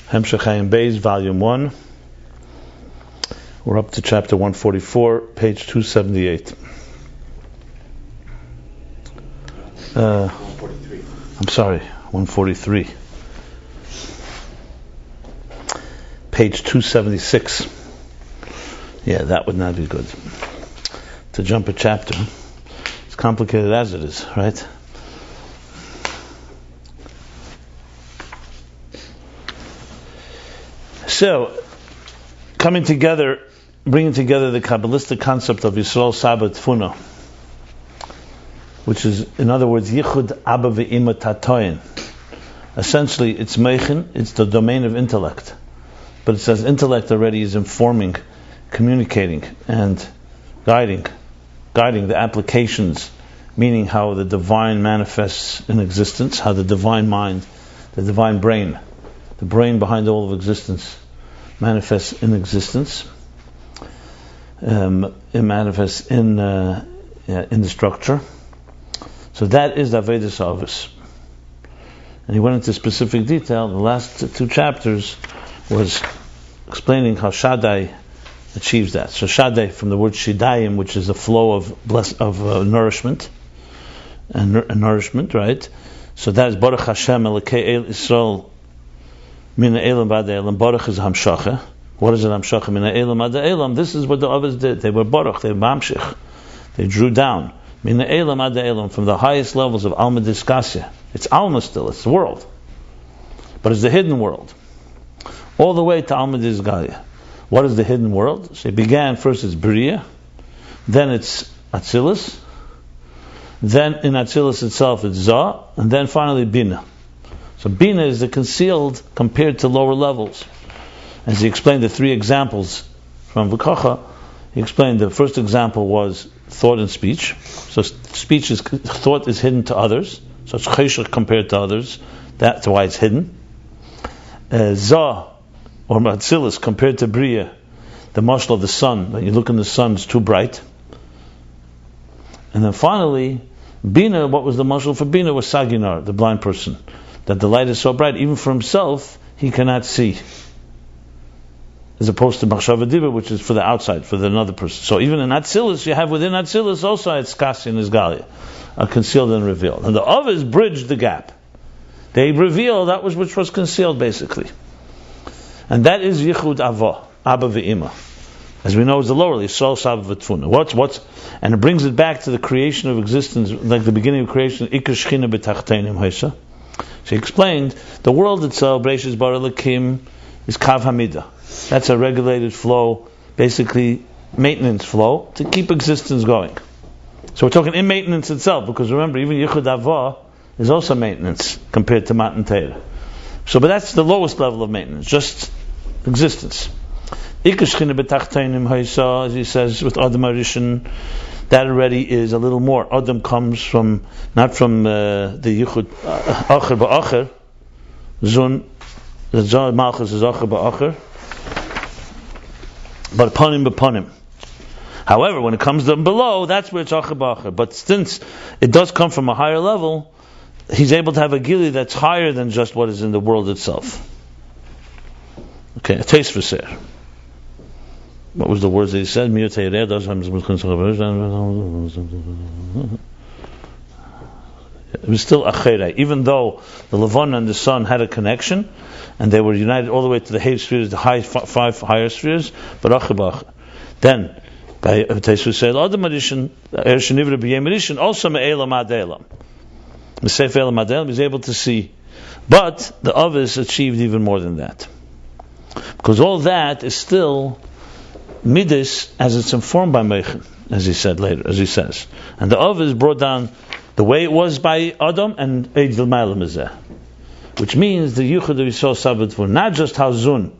Ayin Beis, Volume 1. We're up to chapter 144, page 278. 143. I'm sorry, 143. Page 276. Yeah, that would not be good. To jump a chapter. It's complicated as it is, right? So, coming together, bringing together the Kabbalistic concept of Yisrael Saba Tfuna, which is, in other words, Yichud Abba Ve'ima Tatoyin. Essentially, it's Meichin, it's the domain of intellect. But it says intellect already is informing, communicating, and guiding the applications, meaning how the divine manifests in existence, how the divine mind, the divine brain, the brain behind all of existence, manifests in existence. It manifests in the structure. So that is Avedis Avos. And he went into specific detail. The last two chapters was explaining how Shaddai achieves that. So Shaddai, from the word Shidayim, which is the flow of nourishment and nourishment, right? So that is Baruch Hashem Elokei El Yisrael Mina Elam Bad Elam. Baruch is Hamshacha. What is it, Hamshacha? Mina Elam Bad Elam. This is what the others did. They were Baruch, they were Mamshich. They drew down. Mina Elam Bad Elam, from the highest levels of Alma Diskasya. It's Alma still, it's the world. But it's the hidden world. All the way to Alma Diskasya. What is the hidden world? So it began, first it's Bria, then it's Atzilus, then in Atzilus itself it's Zah, and then finally Bina. So Bina is the concealed compared to lower levels. As he explained the three examples from V'kacha, he explained the first example was thought and speech. So thought is hidden to others. So it's cheshach compared to others. That's why it's hidden. Zah, or Matzilus, compared to Bria, the mashal of the sun. When you look in the sun, it's too bright. And then finally, Bina, what was the mashal for Bina? Was Saginar, the blind person. That the light is so bright, even for himself, he cannot see. As opposed to Machshava Diva, which is for the outside, for another person. So even in Atzilus, you have within Atzilus also it's Kasi and Isgalia, concealed and revealed. And the others bridged the gap. They revealed that which was concealed, basically. And that is Yichud Abba Ve'ima. As we know, is the lower, Yisrael Saba V'Tfuna. And it brings it back to the creation of existence, like the beginning of creation, Ikar Shechina B'Tachteinim Haisa. So he explained, the world itself, Beis Bara Lakim, is Kav Hamida. That's a regulated flow, basically maintenance flow, to keep existence going. So we're talking in maintenance itself, because remember, even Yichud Avah is also maintenance compared to Matan Torah. So, but that's the lowest level of maintenance, just existence. Ikar Shechina B'Tachteinim Haisa, as he says with Adam Arishan, that already is a little more. Adam comes from, not from the Yichud Acher Ba'acher, Zun, the Zon Malchus is Acher Ba'acher, but Panim B'Panim. However, when it comes down below, that's where it's Acher Ba'acher. But since it does come from a higher level, he's able to have a gili that's higher than just what is in the world itself. Okay, a taste for ser. What was the words that he said? It was still Acherei. Even though the Levana and the sun had a connection, and they were united all the way to the Hay spheres, the five higher spheres, but Achibach. Then, by Tesu said, Adam Adishan, Ershanivra B'Yem Adishan, also Me'elam Adelam. Me'Seif Elam Adelam is able to see. But the others achieved even more than that. Because all that is still Midas as it's informed by Meichin, as he said later, as he says. And the others brought down the way it was by Adam and Eid V'Maylam Mizeh. Which means the Yichud of Yisrael Saba Tfuna, not just how Zun,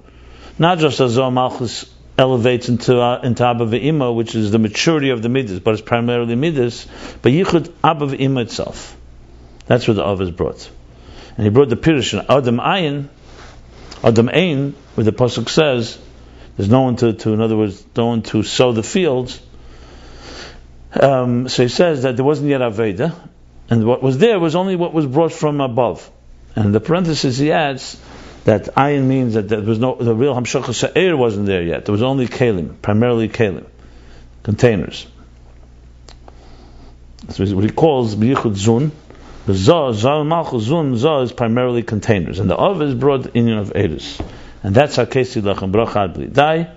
not just as Zoh Malchus elevates into Abba Ve'ima, which is the maturity of the Midas, but it's primarily Midas, but Yichud Abba Ve'ima itself. That's what the others brought. And he brought the Pirush, Adam Ayin, Adam Ayin, where the Pasuk says, there's no one to in other words, no one to sow the fields. So he says that there wasn't yet Aveda, and what was there was only what was brought from above. And in the parenthesis he adds that Ayin means that there was the real Hamshachas Ha'er wasn't there yet. There was only Kalim, primarily Kalim, containers. That's what he calls B'yichud Zun. The Zah Malchus Zun, Zah is primarily containers, and the Av is brought Inyan of Eris, and that's Hakesi Lachem Brach Ad Bli Dai,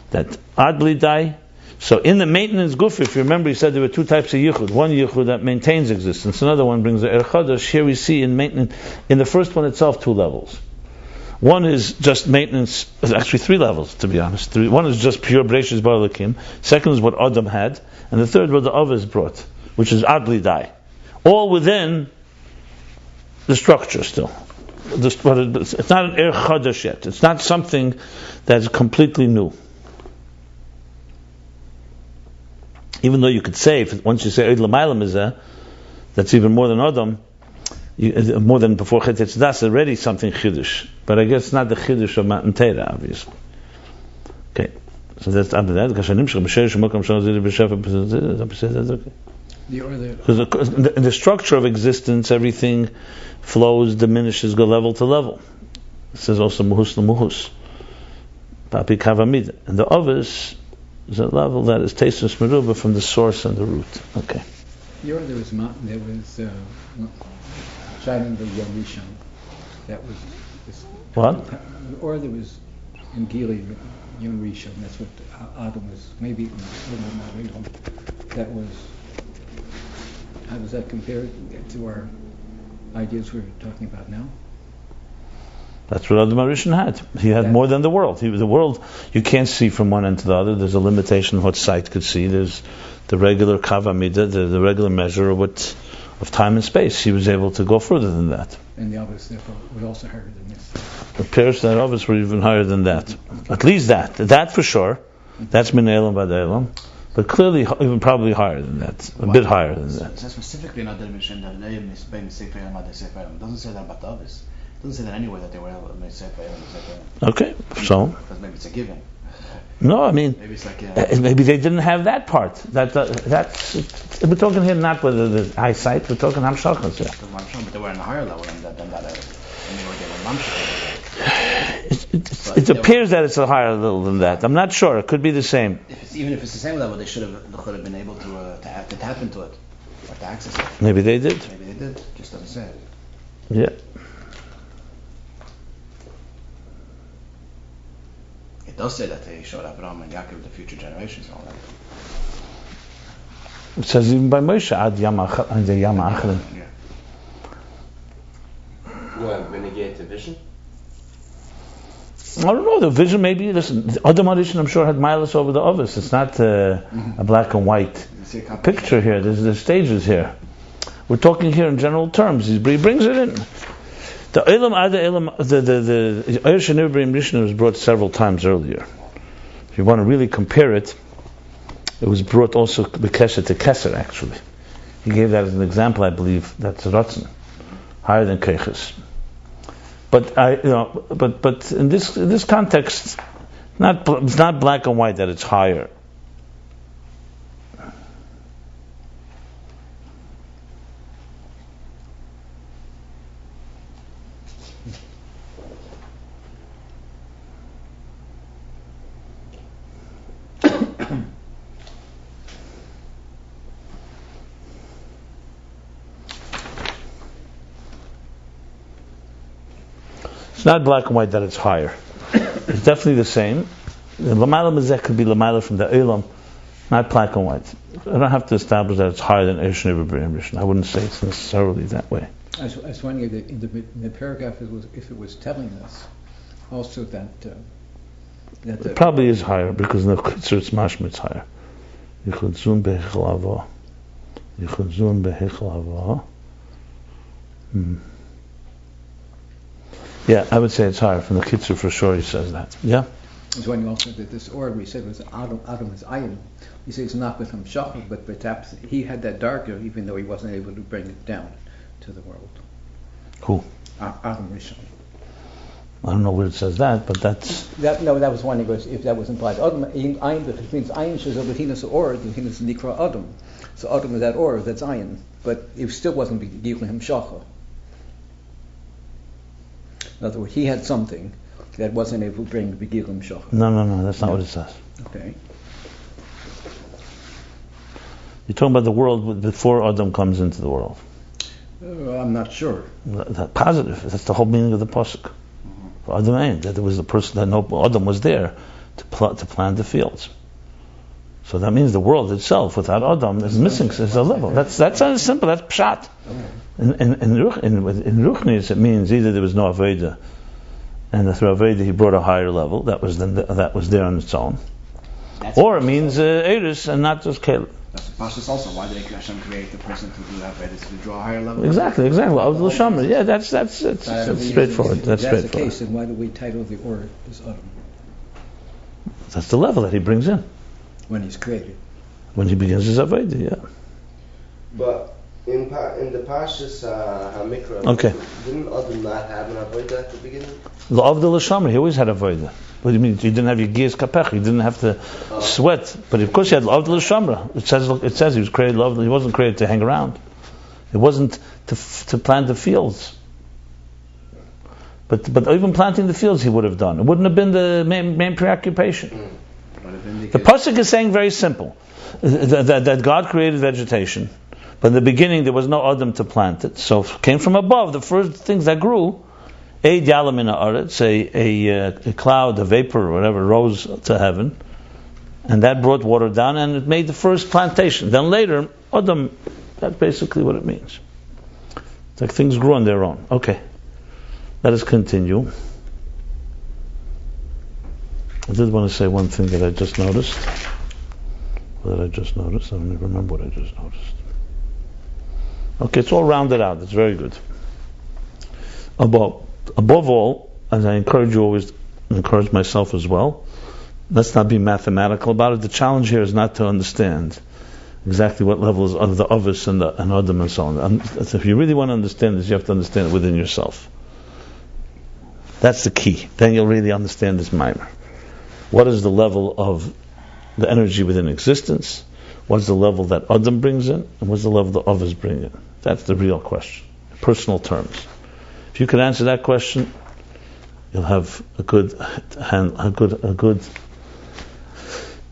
that Ad Bli Dai. So in the maintenance guf, if you remember, he said there were two types of yichud. One yichud that maintains existence, another one brings the er chadash. Here we see in maintenance, in the first one itself, two levels. One is just maintenance, actually three levels to be honest. One is just pure Bereishis Bara Elokim. Second is what Adam had, and the third what the Av is brought, which is Ad Bli Dai. All within the structure still. It's not an er chadash yet. It's not something that's completely new. Even though you could say, once you say Eid L'mayla Mizeh, that's even more than Adam, more than before Chet Yetzirah, that's already something Chiddush. But I guess it's not the Chiddush of Matan Torah, obviously. Okay, so that's after that. Because in the structure of existence, everything flows, diminishes, go level to level. It says also Muhus L'Muhus. Papi Kavamid. And the others is a level that is Tesis Meruba from the source and the root. Okay. There was shining the Yom Rishon. That was this. What? Or there was in Gili Yom Rishon. That's what Adam was. Maybe that was. How does that compare to our ideas we're talking about now? That's what Adam HaRishon had. He had more than the world. The world, you can't see from one end to the other. There's a limitation of what sight could see. There's the regular Kav Amida, the regular measure of time and space. He was able to go further than that. And the others, therefore, were also higher than this. The pairs that others were even higher than that. At least that. That for sure. That's Min Elam Bad Elam. But clearly, even probably higher than that. A bit higher than that. So specifically in Adam HaRishon, that Leim is being Sefer Yom Ad Sefer Yom. It doesn't say that about the others. It doesn't say that anywhere that they were Sefer Yom Ad Sefer Yom. Okay, so. Because maybe it's a given. No, I mean, maybe it's like maybe they didn't have that part. That's we're talking here not whether the eyesight. We're talking Hamshachas. Yeah. But they were in a higher level than that. It appears that it's a higher level than that. I'm not sure. It could be the same. Even if it's the same level, they could have been able to tap into it or to access it. Maybe they did. Maybe they did. Just doesn't say it. Yeah. It does say that they showed Abraham and Yaakov the future generations and all that. It says even by Moshe Ad Yam Achron. Yeah. What, renegade to vision? I don't know, the vision maybe, listen, Adam HaRishon I'm sure had miles over the others. It's not a black and white picture here. There's stages here. We're talking here in general terms. He brings it in. The Elam Ada Elam, the Eir Shenir B'Yom Rishon was brought several times earlier. If you want to really compare it, it was brought also B'Kesher to Keser actually. He gave that as an example, I believe. That's Ratzon, higher than Keiches. But but in this context, it's not black and white that it's higher. It's not black and white that it's higher. It's definitely the same. L'mayla Mizeh could be L'mayla from the Elam, not black and white. I don't have to establish that it's higher than Eir Shenir B'Yom Rishon. I wouldn't say it's necessarily that way. I was wondering in the paragraph if it was telling us also that it probably is higher because in the Kitzur it's mashma, it's higher. Yichud Zun Behichel Ava. Yichud Zun Behichel Ava. Yeah, I would say it's higher. From the Kitzur for sure he says that. Yeah? I was wondering also that this order we said was Adam is Ayin. You say it's not with him Shachar, but perhaps he had that darker even though he wasn't able to bring it down to the world. Who? Adam Rishon. I don't know where it says that, but that's... That was wondering if that was implied. Adam, Ayin, it means Ayin shows up B'chinas or, B'chinas Nikra Adam. So Adam is that or, that's Ayin. But it still wasn't Gilchim Shachar. In other words, he had something that wasn't able to bring the Begilim Shachar. No, that's not what it says. Okay. You're talking about the world before Adam comes into the world. I'm not sure. That positive. That's the whole meaning of the pasuk. For Adam Ayin, that there was the person that no Adam was there to plant the fields. So that means the world itself without Adam is missing. It's a level. That's simple. That's pshat. In Ruchnis it means either there was no Aveda, and through Aveda he brought a higher level that was there on its own, or it means Eris and not just Caleb. That's Pashas also. Why did Hashem create the person to do Aveda, to draw a higher level? Exactly. Avdul Shamra. Yeah, that's straightforward. That's the straightforward. case, then why do we title the Or as Adam That's the level that he brings in when he's created? when he begins his Aveda. Yeah. But in the Pashas Hamikra, Okay. didn't Adam not have an Avodah at the beginning? The Avdul Shamra, he always had Aveda. What do you mean? You didn't have your Giyas Kapech. You didn't have to sweat. But of course, you had Avdul Shamra. It says he was created. He wasn't created to hang around. It wasn't to plant the fields. But even planting the fields, he would have done. It wouldn't have been the main preoccupation. The pasuk is saying very simple that God created vegetation, but in the beginning there was no Adam to plant it. So it came from above. The first things that grew. Eid Yalam in Haaretz, a cloud, a vapor, or whatever, rose to heaven, and that brought water down, and it made the first plantation. Then later, Adam, that's basically what it means. It's like things grew on their own. Okay, let us continue. I did want to say one thing that I just noticed. I don't even remember what I just noticed. Okay, it's all rounded out. It's very good. Above all, as I encourage you always, encourage myself as well, let's not be mathematical about it. The challenge here is not to understand exactly what levels of the Avis and Adam and so on. If you really want to understand this, you have to understand it within yourself. That's the key. Then you'll really understand this mimer. What is the level of the energy within existence? What's the level that Adam brings in? And what's the level the Avis bring in? That's the real question. Personal terms. If you can answer that question, you'll have a good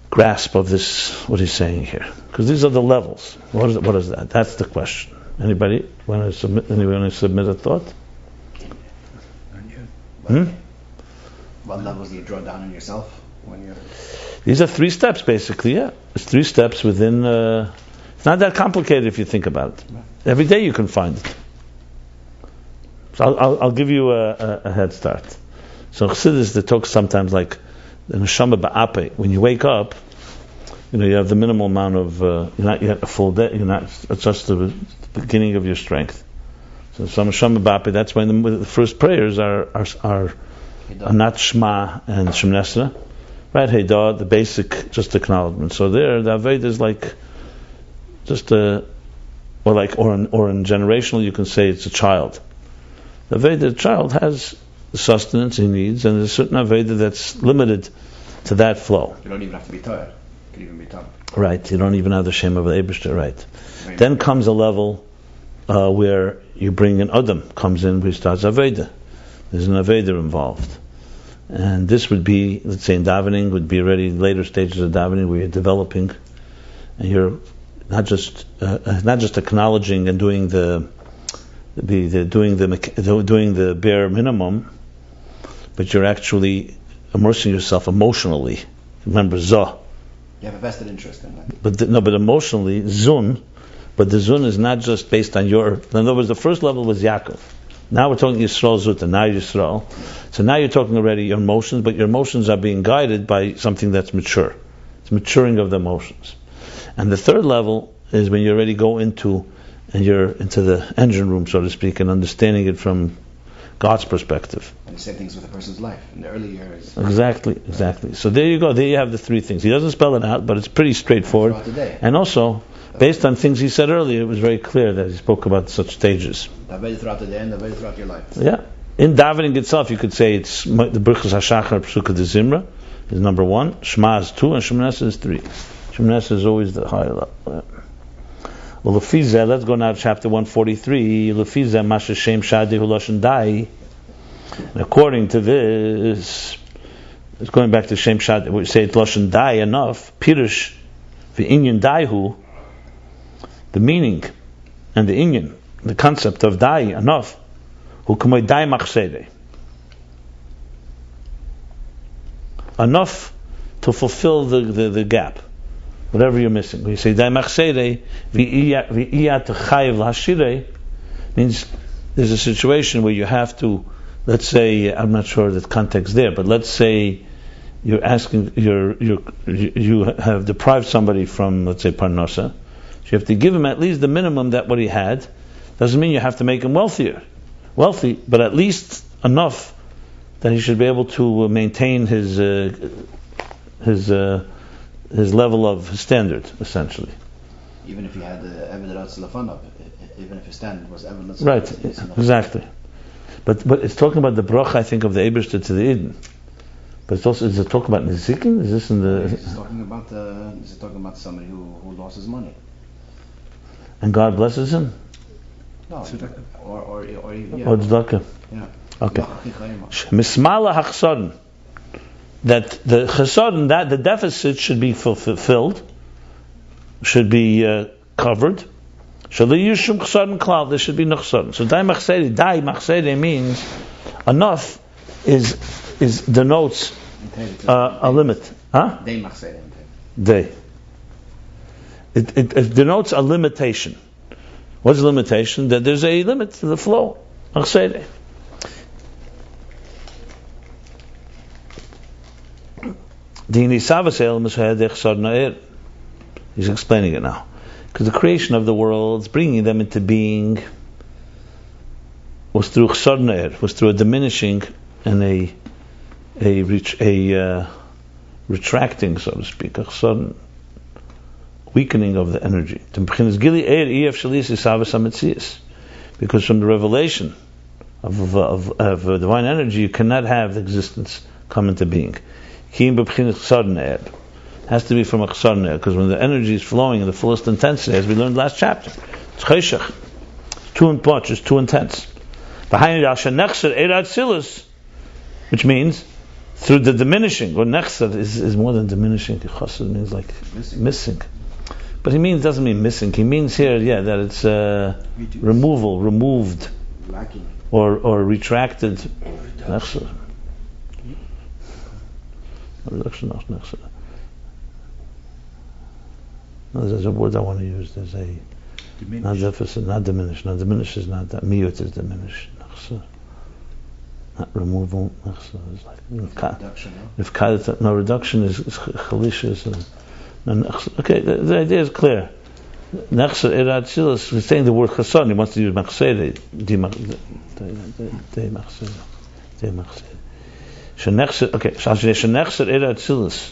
grasp of this, what he's saying here. Because these are the levels. What is that? That's the question. Anybody want to submit a thought? What levels do you draw down on yourself when you're... These are 3 steps, basically. Yeah, it's 3 steps within. It's not that complicated if you think about it. Every day you can find it. So I'll give you a head start. So Chassidus, they talk sometimes like the neshama ba'ape. When you wake up, you have the minimal amount of. You're not yet a full day. It's just the beginning of your strength. So neshama ba'ape. That's when the first prayers are not Shema and Shem Nesra, right? Heidah, the basic just acknowledgement. So there, the Aved is like just or in generational, you can say it's a child. The Aveda child has the sustenance he needs, and there's a certain Aveda that's limited to that flow. You don't even have to be tired. You can even be tired. Right, you don't even have the Shem of the Eibishter, right. Then comes a level where you bring in Adam, comes in, which starts Aveda. There's an Aveda involved. And this would be, let's say in davening, would be already later stages of davening where you're developing, and you're not just acknowledging and doing the bare minimum, but you're actually immersing yourself emotionally. Remember, Zah. You have a vested interest in that. But emotionally, Zun. But the Zun is not just based on your. In other words, the first level was Yaakov. Now we're talking Yisrael Zuta. Now Yisrael. So now you're talking already your emotions, but your emotions are being guided by something that's mature. It's maturing of the emotions. And the third level is when you already go into. And you're into the engine room, so to speak, and understanding it from God's perspective. And the same things with a person's life in the early years. Exactly. So there you go. There you have the 3 things. He doesn't spell it out, but it's pretty straightforward. And also, based on things he said earlier, it was very clear that he spoke about such stages. Throughout the day and throughout your life. Yeah. In davening itself, you could say it's the Birchas HaShachar Psuka de Zimra is number 1, Shema is 2, and Shemoneh Esrei is 3. Shemoneh Esrei is always the higher level. Yeah. Well, let's go now to chapter 143. Shaddai And according to this, it's going back to Shem Shad, we say it Lashon Dai enough, Pirush, the Inyan Daihu, the meaning and the Inyan, the concept of Dai enough, who Kumay Dai Machsede. Enough to fulfill the gap, whatever you're missing. When you say Dai Machsede, V'iyat Chayiv L'Hashirei, means there's a situation where you have to, let's say, I'm not sure the context there, but let's say you're asking, you have deprived somebody from, let's say, parnasa. So you have to give him at least the minimum that what he had. Doesn't mean you have to make him wealthy, but at least enough that he should be able to maintain his level of standard, essentially. Even if he had evidence even if his standard was evidence. Right, exactly. But it's talking about the bracha, I think, of the Eibishter to the Eden. But it's also, is it talking about Nizikin? Is this in the? It's talking about somebody who lost his money. And God blesses him? No, or yeah. Or tzedakah. Yeah. Okay. Mismala hachsodin, that the chesodin, that the deficit should be fulfilled, should be covered. There should be no chesodin. So dai machsede means enough is denotes a limit. Huh? Day. It denotes a limitation. What's the limitation? That there's a limit to the flow. Machsede. He's explaining it now. Because the creation of the worlds, bringing them into being, was through chesod ne'er, was through a diminishing and a retracting, so to speak, a chesod weakening of the energy. Because from the revelation of divine energy, you cannot have existence come into being. Has to be from a chesod ne'er, because when the energy is flowing in the fullest intensity, as we learned last chapter, it's cheshach, too much, it's too intense. Which means through the diminishing, or nechsed is more than diminishing. Chesed means like missing. But he doesn't mean missing. He means here, that it's removed, lacking, or retracted. Nechsed. Reduction of nechsed. No, there's a word I want to use. There's a diminish. Not deficit, not diminish. No, diminish is not that. Miyut is diminish. Not removal. Is like reduction. No, reduction is chalishus. Okay, the idea is clear. Nechser erat silas. He's saying the word chassan. He wants to use machsede. De machsede. Shenechser. Okay. Shenechser erat silas.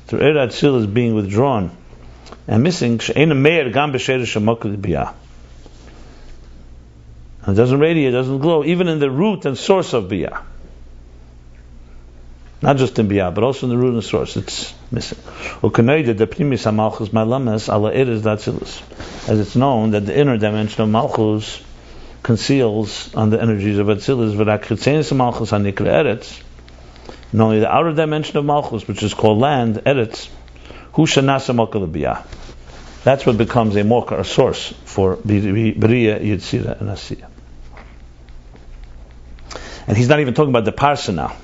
Through erat silas being withdrawn and missing. She'ena meir gam b'sherish hamoked biyah. It doesn't radiate, it doesn't glow, even in the root and source of Biyah. Not just in Biyah, but also in the root and source, it's missing. As it's known that the inner dimension of Malchus conceals on the energies of Atzilus, and only the outer dimension of Malchus, which is called land, Eretz, that's what becomes a mokar, a source for Beriya, Yetzira, and Asiya. And he's not even talking about the parsa now.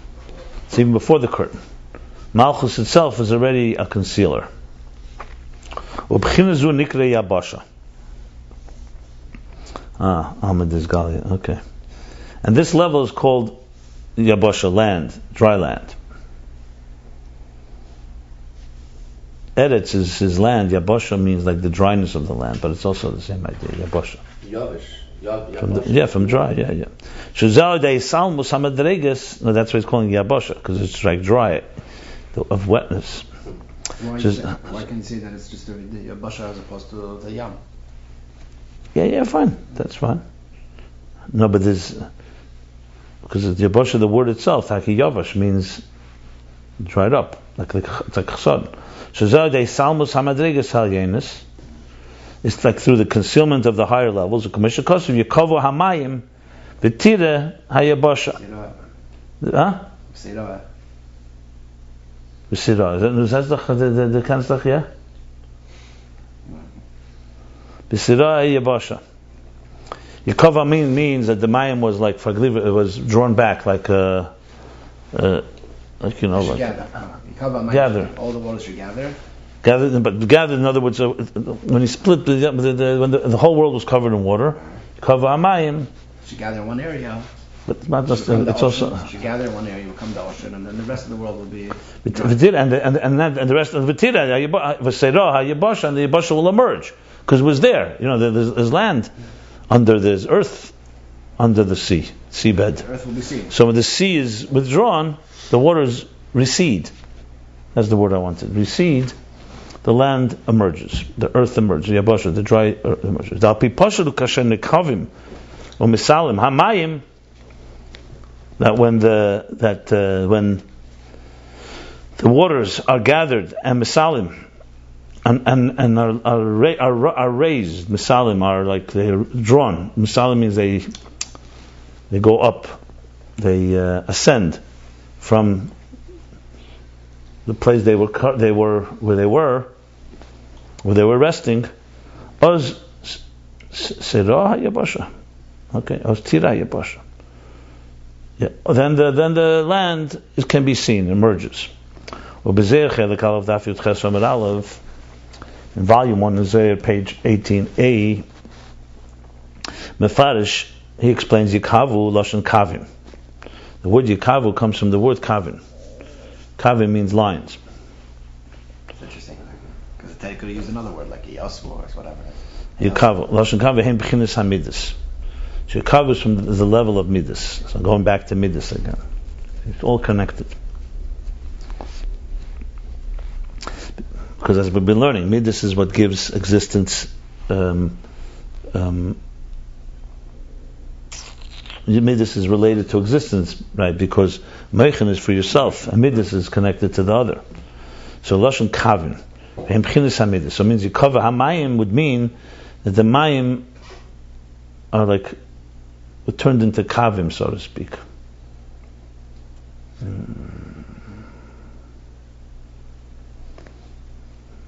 It's even before the curtain. Malchus itself is already a concealer. Ahmed is Galia. Okay. And this level is called Yabasha, land, dry land. Eretz is his land. Yabasha means like the dryness of the land, but it's also the same idea. Yabasha. From dry. Shuzal de salmus hamadreges. No, that's why he's calling Yabasha, because it's like dry, of wetness. Why can you say that it's just the Yabasha as opposed to the Yam? Yeah, fine. That's fine. No, but there's because the Yabasha, the word itself, Haki Yavash, means dried up, it's like chesod. Shuzal de salmus hamadreges halyenis. It's like through the concealment of the higher levels. V'tira hayabasha. Huh? Sirah. B'sirah. Is that the Kanzach, yeah? B'sirah hayabasha. Yekova means that the mayim was like, it was drawn back, like gather. All the waters should gather. Gathered, in other words, when he split, when the whole world was covered in water, Kova Amayim should gather in one area. But it's not just. It's also. Should gather in one area, will come the ocean, and then the rest of the world will be. And the rest of the V'tira, V'seirah, Hayabasha, and the Yabasha will emerge because it was there. There's land under, there's earth under the sea, seabed. The earth will be seen. So when the sea is withdrawn, the waters recede. That's the word I wanted. Recede. The land emerges, the earth emerges, the Yabasha, the dry earth emerges. Hamayim, that when the waters are gathered and misalim and are raised, misalim are like they're drawn. Misalim means they go up, they ascend from the place they were resting. Oz Sirah Yabasha. Okay, Oz Tira Yabasha. Yeah. Then the land can be seen, emerges. In volume 1 of page 18a, Mefarish, he explains Yikavu Lashon Kavim. The word Yikavu comes from the word Kavim. Kavim means lines. That's interesting, because the Torah could have used another word like Yosfu or whatever. Yikavu Lashon Kavim hem b'chinas hamidus. So Yikavu is from the level of midas. So going back to midas again, it's all connected. Because as we've been learning, midas is what gives existence. Midas is related to existence, right? Because Meichen is for yourself, and Midas is connected to the other. So Lashon Kavin, Hemchinis so it means Yikava Hamayim would mean that the Mayim are like turned into Kavim, so to speak.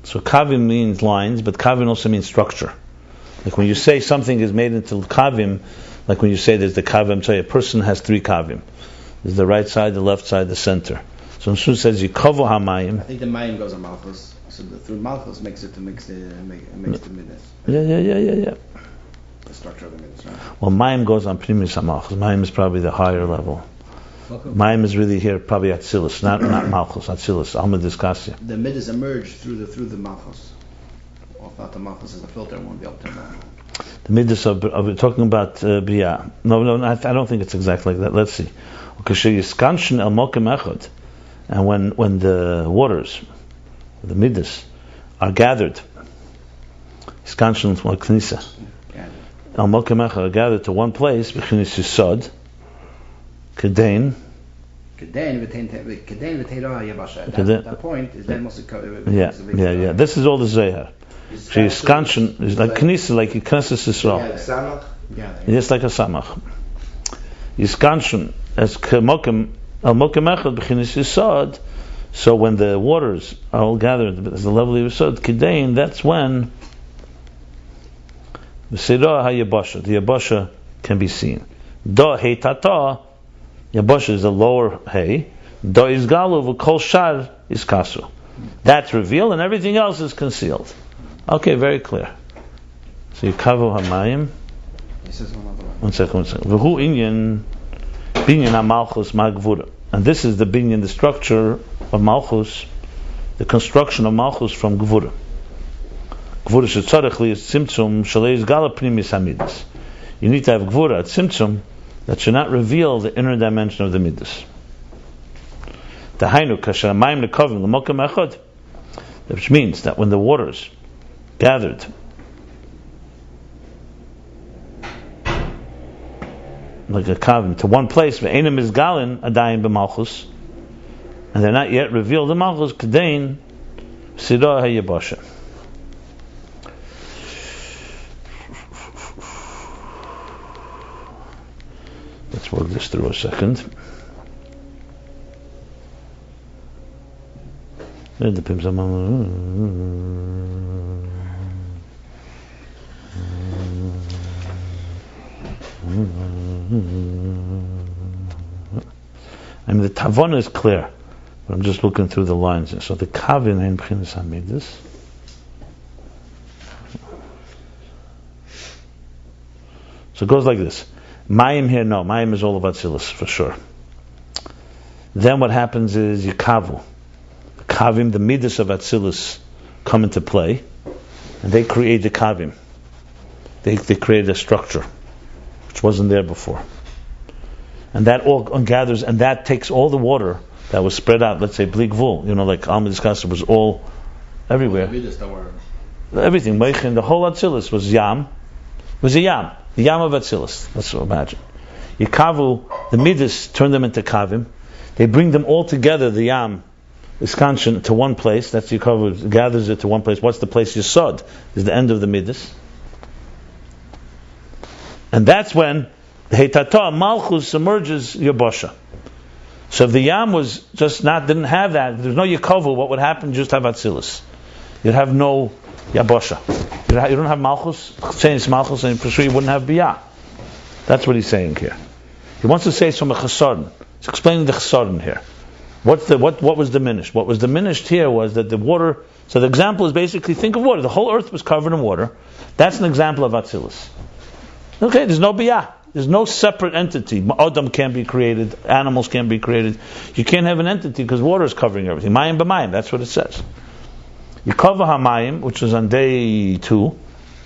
So Kavim means lines, but Kavim also means structure. Like when you say something is made into Kavim, like when you say there's the Kavim, say a person has 3 Kavim. There's the right side, the left side, the center. So when Shul says Yikovu Hamayim, I think the Mayim goes on Malchus. So through Malchus makes the Midas. Yeah. The structure of the Midas, right? Well, Mayim goes on Primis HaMalchus. Mayim is probably the higher level. Mayim is really here, probably Atzilus, not Malchus, Atzilus, Alma Diskasya. The Midas emerge through the Malchus. Well, if not the Malchus is a filter, it won't be able to know. The midas of talking about Bria. No, I don't think it's exactly like that. Let's see. And when the waters, the midas, are gathered, Iskanshin like Knisa, al mokem echad are gathered to one place. B'chinis yisod, Kedain. At that point is then mostly yeah. This is all the Zehar. She's Kanshin is like Knisa, like Knesset Yisrael. Just like a Samach. Is Kanshin as Kemokim al Mokem Echad b'chinis Yisod. So when the waters are all gathered as the level of Yisod Kedain, that's when the Sirah HaYabasha, the Yabasha can be seen. Da Hei Tata, Yabasha is the lower Hey. Da is Galu v'Kol Shar is Kasu. That's revealed and everything else is concealed. Okay, very clear. So Yikavu Hamayim. He says one other one. One second. V'hu inyan binyan HaMalchus Ma'gvura. And this is the binyan, the structure of Malchus, the construction of Malchus from Gvura. Gvura shetzarech li is tzimtzum shalei is gala primis hamidas. You need to have Gvura at tzimtzum that should not reveal the inner dimension of the midas. Dahainu kasher hamayim nekavim l'mokem echad, which means that when the waters gathered like a kavim to one place, ve'enim is galin adayin b'malchus, and they're not yet revealed in malchus kedain sirah hayabasha. Let's work this through a second. It depends on. I mean, the Tavon is clear, but I'm just looking through the lines. So the Kavin Ein B'chinas HaMidas. So it goes like this. Mayim here, no. Mayim is all about Atzilus, for sure. Then what happens is Yikavu. The Kavim, the Midas of Atzilus, come into play, and they create the Kavim. They create a structure, which wasn't there before. And that all gathers, and that takes all the water that was spread out, let's say Blik Vul, like Alma discussed, it was all everywhere. Everything, Meichin, the whole Atzilus was Yam. It was a Yam. The Yam of Atzilus. Let's imagine. Yikavu, the Midas, turn them into Kavim. They bring them all together, the Yam, Iskanshin, to one place. That's Yikavu, gathers it to one place. What's the place? Yesod is the end of the Midas. And that's when the Heitata, Malchus, submerges Yabosha. So if the Yam was just didn't have that, there's no Yikavu, what would happen? Just have Atzilus. You'd have no Yabosha. You don't have Malchus, saying it's Malchus, and for sure you wouldn't have Biyah. That's what he's saying here. He wants to say it's from a Chasarden. He's explaining the Chasarden here. What was diminished? What was diminished here was that the water. So the example is basically, think of water. The whole earth was covered in water. That's an example of Atzilus. Okay, there's no Biyah. There's no separate entity. Adam can't be created. Animals can't be created. You can't have an entity because water is covering everything. Mayim b'mayim. That's what it says. Yikava hamayim, which is on day 2.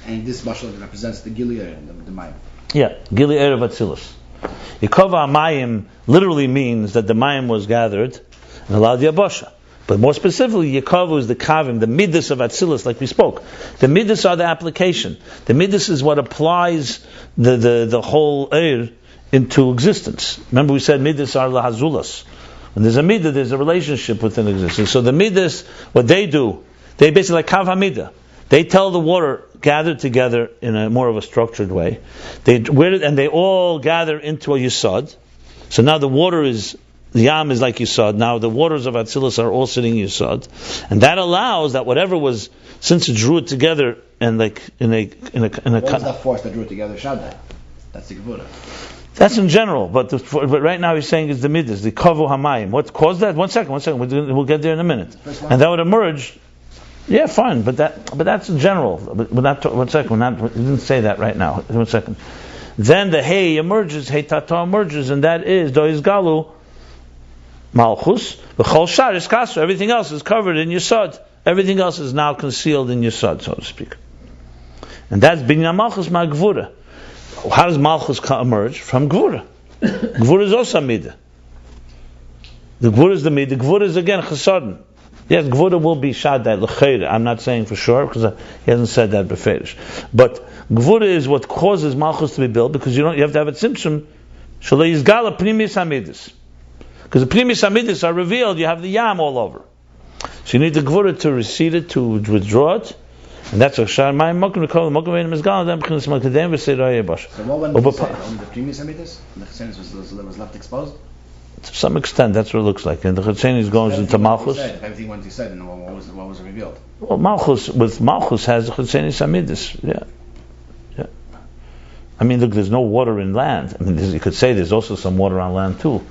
And this mashal represents the Gilead and the Mayim. Yeah, Gilead of Atzilus. Yikava hamayim literally means that the mayim was gathered and allowed the Yabosha. But more specifically, Yikavu is the Kavim, the Midas of Atzilus, like we spoke. The Midas are the application. The Midas is what applies the whole Eir into existence. Remember we said Midas are Lahazulas. When there's a Midah, there's a relationship within existence. So the Midas, what they do, they basically like Kav HaMidah. They tell the water, gather together in a more of a structured way. And they all gather into a Yisod. So now the water is, the Yam is like Yisod. Now the waters of Atzilus are all sitting in Yisod. And that allows that whatever was, since it drew it together and like in a what was that force that drew it together? Shaddai. That's the Gevura. That's in general, but right now he's saying it's the Midas, the Kavu Hamayim. What caused that? One second. We'll get there in a minute. And that would emerge. Yeah, fine, but that's in general. But we're not. One second. We didn't say that right now. 1 second. Then the Hey emerges. Hey Tata emerges, and that is Dois Galu Malchus. V'chol Shar is Kasra. Everything else is covered in Yesod. Everything else is now concealed in Yesod, so to speak. And that's Binyan Malchus Ma Gvura. How does Malchus emerge? From Gvura. Gvura is also Midah. The Gvura is the Midah. Gvura is again Chassadin. Yes, Gvura will be Shaddai, L'cheira. I'm not saying for sure, because he hasn't said that beferish. But Gvura is what causes Malchus to be built, because you have to have a tzimtzum, Shalei Yizgala Primis HaMidas. Because the Primis HaMidas are revealed, you have the Yam all over. So you need the Gvura to recede it, to withdraw it, and that's a Shar Mayim Mokum, we call it Mokum Ve'im Mizgal, then B'chinas Malkadem V'Seirayeh Bash. So what when he said, only the Primis HaMidas? The Chesenis was left exposed? To some extent, that's what it looks like. And the Chesenis goes into Malchus. Everything went he said, and what was revealed? Well, Malchus has the Chesenis HaMidas. Yeah. I mean, look, there's no water in land. I mean, you could say there's also some water on land too,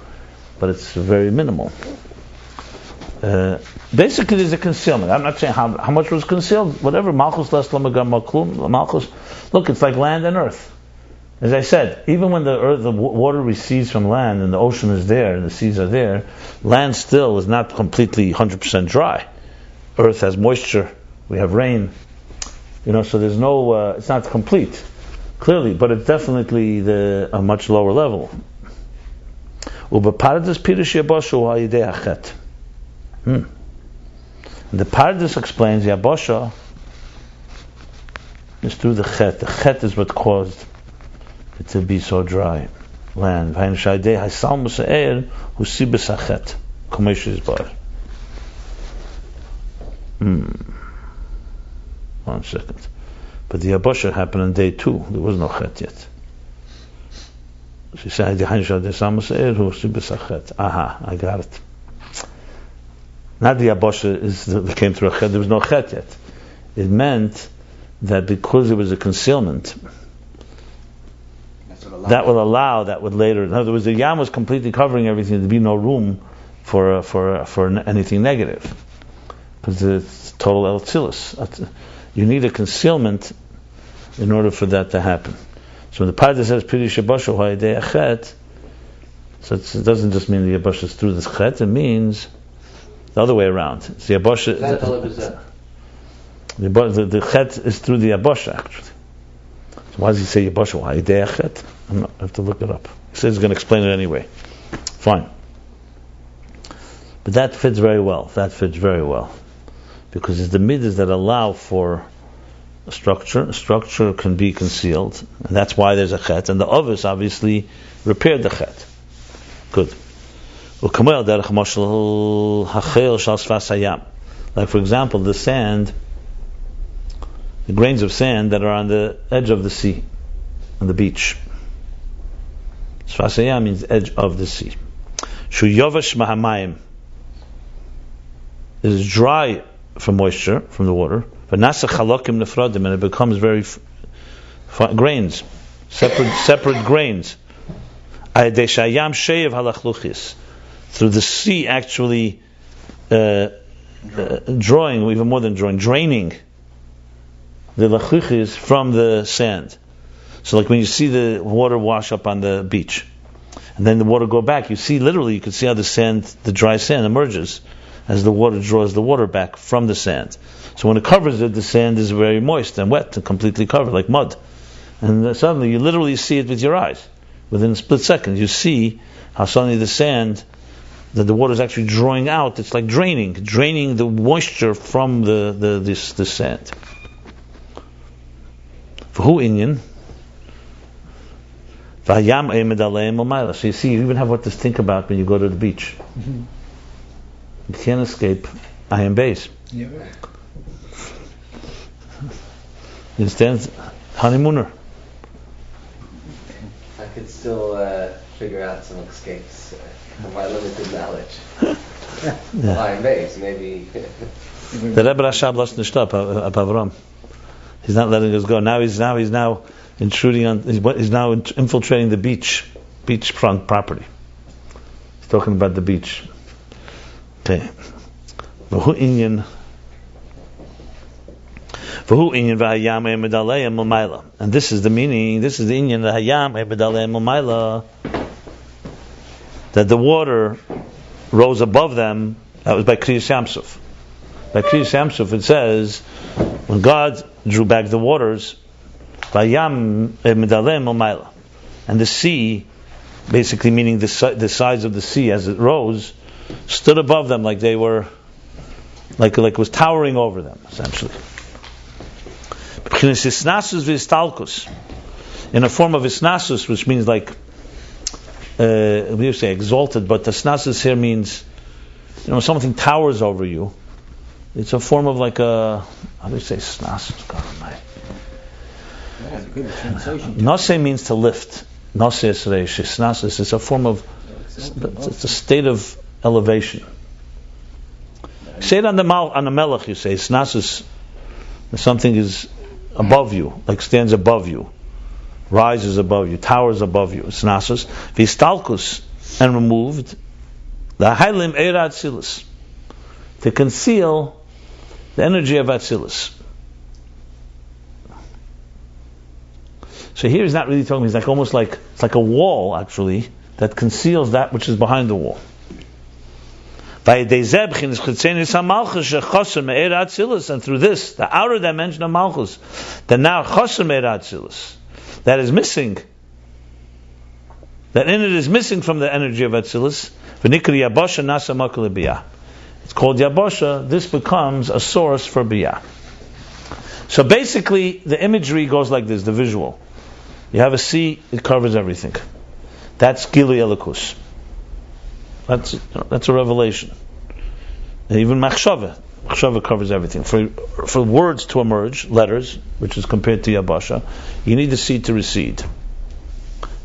but it's very minimal. Basically, there's a concealment. I'm not saying how much was concealed. Whatever. Malchus less Lamagam Maklum. Malchus. Look, it's like land and earth. As I said, even when the water recedes from land and the ocean is there and the seas are there, land still is not completely 100% dry. Earth has moisture. We have rain. So there's no. It's not complete, clearly, but it's definitely a much lower level. And the Pardes explains Yabosha is through the Chet. The Chet is what caused it to be so dry. Land. 1 second. But the Yabosha happened on day 2. There was no Chet yet. She said, aha, I got it. Not the Yabosha came through a chet, there was no chet yet. It meant that because it was a concealment, that would later, in other words, the Yam was completely covering everything, there'd be no room for anything negative. Because it's total Etzilus. You need a concealment in order for that to happen. So when the Patriarch says Piri Shabosha Ha'idei Achet, so it doesn't just mean the Yabosha is through the Chet, it means the other way around. It's the Yabosha. The Chet is through the Yabosha, actually. So why does he say Yabosha Ha'idei Achet? I have to look it up. He says he's going to explain it anyway. Fine. But that fits very well. Because it's the midas that allow for a structure. A structure can be concealed, and that's why there's a chet. And the others obviously repaired the chet. Good. Like for example, the sand, the grains of sand that are on the edge of the sea, on the beach. Sfas hayam means edge of the sea. Shu yovash mahamayim. It is dry from moisture, from the water. But nasa chalokim nefradim, and it becomes very grains, separate grains. Ayadeshayam sheyev halachluchis, through the sea actually drawing, even more than drawing, draining the lachluchis from the sand. So like when you see the water wash up on the beach, and then the water go back, you see literally, you can see how the dry sand emerges as the water draws the water back from the sand. So when it covers it, the sand is very moist and wet and completely covered, like mud. And suddenly you literally see it with your eyes. Within a split second, you see how suddenly the sand, that the water is actually drawing out. It's like draining the moisture from the sand. V'hu inyan, v'hayam emed aleim u'mayla. So you see, you even have what to think about when you go to the beach. Mm-hmm. You can't escape Ayin Beis. Yeah. You understand? Honeymooner. I could still figure out some escapes from my limited knowledge. Ayin Beis, maybe. The Rebbe Rashab lost the stop, Avram. He's not letting us go. Now he's intruding on. He's now infiltrating the beachfront property. He's talking about the beach. Okay. V'hu inyan v'hayam emed aleim u'mayla. And this is the meaning, this is the inyan v'hayam emed aleim u'mayla, that the water rose above them. That was by Kriyas Yamsuf. By Kriyas Yamsuf it says, when God drew back the waters, v'hayam emed aleim u'mayla, and the sea, basically meaning the sides of the sea as it rose, stood above them like they were, like it was towering over them, essentially. In a form of isnasus, which means like, we say exalted, but the isnasus here means, something towers over you. It's a form of like a, how do you say isnasus? God Almighty. That's a good translation. Nase means to lift. Nase is reish. Isnasus is a form of, it's a state of elevation. Say it on the melech, you say, snasus, something is above you, like stands above you, rises above you, towers above you, snasus, vistalkus, and removed, the hailim eira atzilus, to conceal the energy of atzilus. So here he's not really talking, he's like almost like, it's like a wall actually, that conceals that which is behind the wall. And through this, the outer dimension of Malchus, the now Choser Me'er Atzilus, that is missing, that in it is missing from the energy of Atzilus, it's called Yabosha, this becomes a source for Biyah. So basically, the imagery goes like this, the visual. You have a sea, it covers everything. That's Gilui Elikus. That's a revelation. And even Machshava covers everything. For words to emerge, letters, which is compared to Yabasha, you need the sea to recede.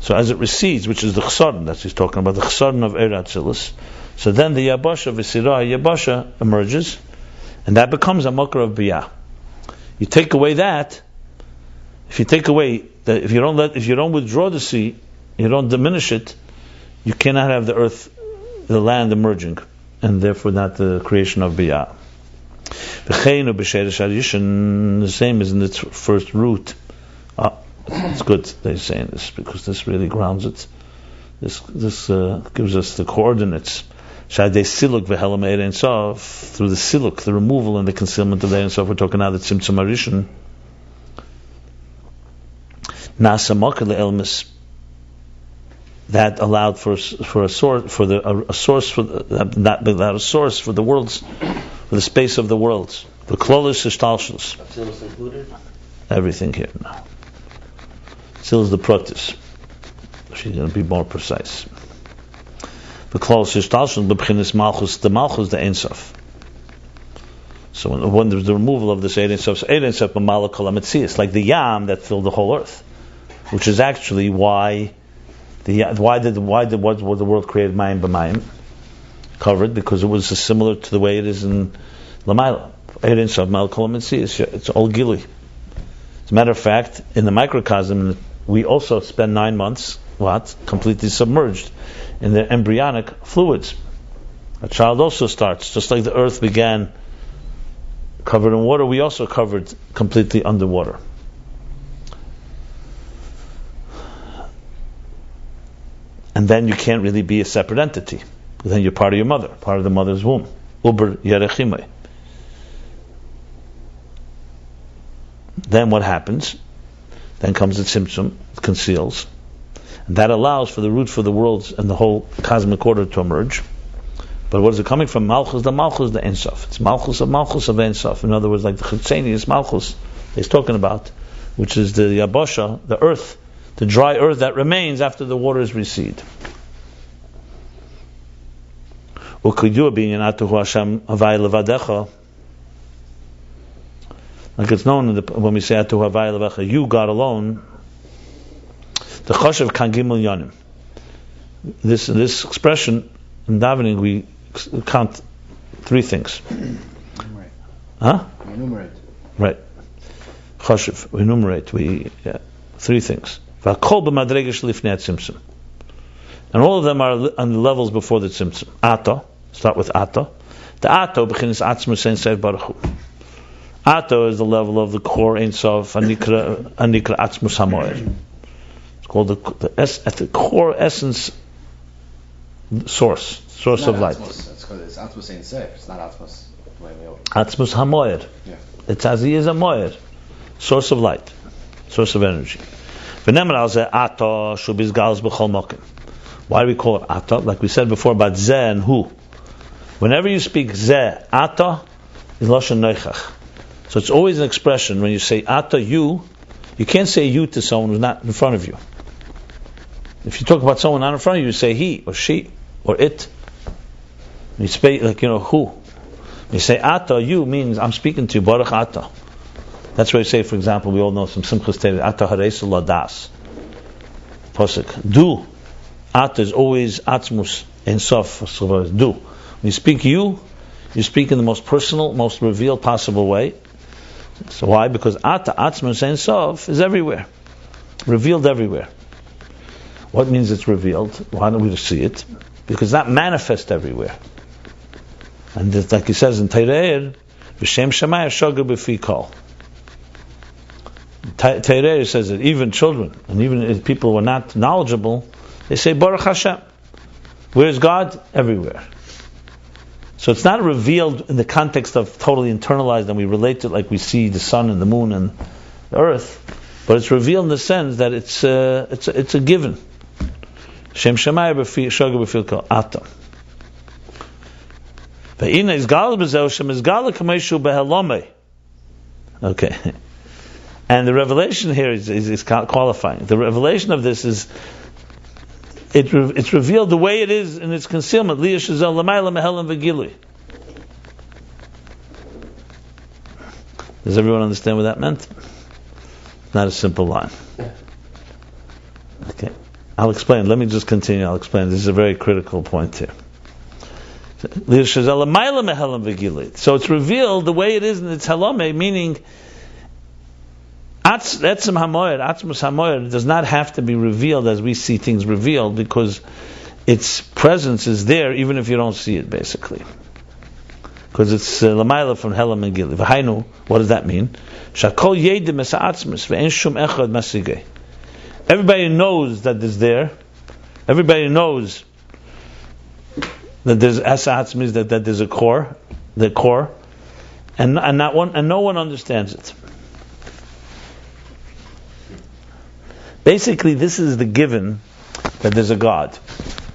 So So as it recedes, which is the chsaron, that's he's talking about, the chsaron of Eir Atzilus, so then the Yabasha, V'sirah Yabasha, emerges, and that becomes a Makar of Biyah. You take away that, if you don't withdraw the sea, you don't diminish it, you cannot have the earth, the land emerging, and therefore not the creation of Biyah. The same as in its first root. It's good they're saying this, because this really grounds it. This gives us the coordinates. Shaddai siluk v'helam eir ein sof, through the siluk, the removal and the concealment of the ein sof. We're talking now the tzimtzum harishon. Nasa makar le'elmis, that allowed for a source for the worlds, for the space of the worlds. The klolis ishtalshus. Atzilus included? Everything here now. Still is the protis. She's going to be more precise. The klolis ishtalshus b'bchinis malchus, the malchus the ein sof. So when there's the removal of this ein sof b'malach kol hametzias, like the yam that filled the whole earth, which is actually why the world created mayim b'mayim, covered, because it was similar to the way it is in Lamayla. It's all gili. As a matter of fact, in the microcosm, we also spend 9 months, completely submerged in the embryonic fluids. A child also starts, just like the earth began covered in water, we also covered completely underwater. And then you can't really be a separate entity. Then you're part of your mother, part of the mother's womb. Uber yerechimai. Then what happens? Then comes the tzimtzum, it conceals. And that allows for the root for the worlds and the whole cosmic order to emerge. But what is it coming from? Malchus, the Ein Sof. It's Malchus of Ein Sof. In other words, like the Chitzenius Malchus he's talking about, which is the Yabasha, the earth, the dry earth that remains after the waters recede. Like it's known when we say Atu Havai Levacha, you God alone, the Choshev Kan Gimel Yonim. This expression in davening we count 3 things. Enumerate. Huh? Enumerate. Right. Choshev. We enumerate. 3 things. V'akol b'madregesh lifnei tzimtzum. And all of them are on the levels before the tzimtzum. Ato. Start with Ato. The Ato b'chinas atzmus ein sof baruch hu. Ato is the level of the core Ein Sof, Anikra Atzmus Hamoyer. It's called at the core essence, source of light. It's Atzmus Ein Sof. It's not Atzmus. Atzmus Hamoyer. Yeah. It's as he is a Moyer, source of light, source of energy. Ato shubizgals b'chol mokim. Why do we call it Ato? Like we said before about Zeh and Hu. Whenever you speak Zeh, Ato is Lashon Noichach. So it's always an expression. When you say Ata, you can't say you to someone who's not in front of you. If you talk about someone not in front of you, you say he or she or it. You speak who. When you say Ata, you means I'm speaking to you, Baruch Ata. That's why you say, for example, we all know some Simchas Torah, Ata Hareis Ladas. Pasuk. Do. Ata is always Atzmus Ein Sof. Do. When you speak you speak in the most personal, most revealed possible way. So why? Because Ata Atzmus Ein Sof is everywhere, revealed everywhere. What means it's revealed? Why don't we see it? Because it's not manifest everywhere. And like he says in Teireir, V'Shem Shammai Shogar B'Fi Kol. Teireir says that even children and even if people who are not knowledgeable, they say Baruch Hashem. Where's God? Everywhere. So it's not revealed in the context of totally internalized, and we relate it like we see the sun and the moon and the earth, but it's revealed in the sense that it's a given. Shem Shammai Shogar B'Fi Kol Ata. Ve'ina izgal b'zeh Shem izgal k'meishu behelomei. Okay. And the revelation here is qualifying. The revelation of this is it's revealed the way it is in its concealment. Does everyone understand what that meant? Not a simple line. Okay. I'll explain. Let me just continue. I'll explain. This is a very critical point here. So it's revealed the way it is in the Halome, meaning Etzem HaMoed, Atzmus HaMoed does not have to be revealed as we see things revealed, because its presence is there even if you don't see it, basically. Because it's Lamaila from Helam and Gili. V'hainu, what does that mean? Shakol yedim es ha'atzmus ve'en shum echad masigei. Everybody knows that it's there. Everybody knows that there's ha'atzmus, that there's a core, the core, and no one understands it. Basically, this is the given that there's a God.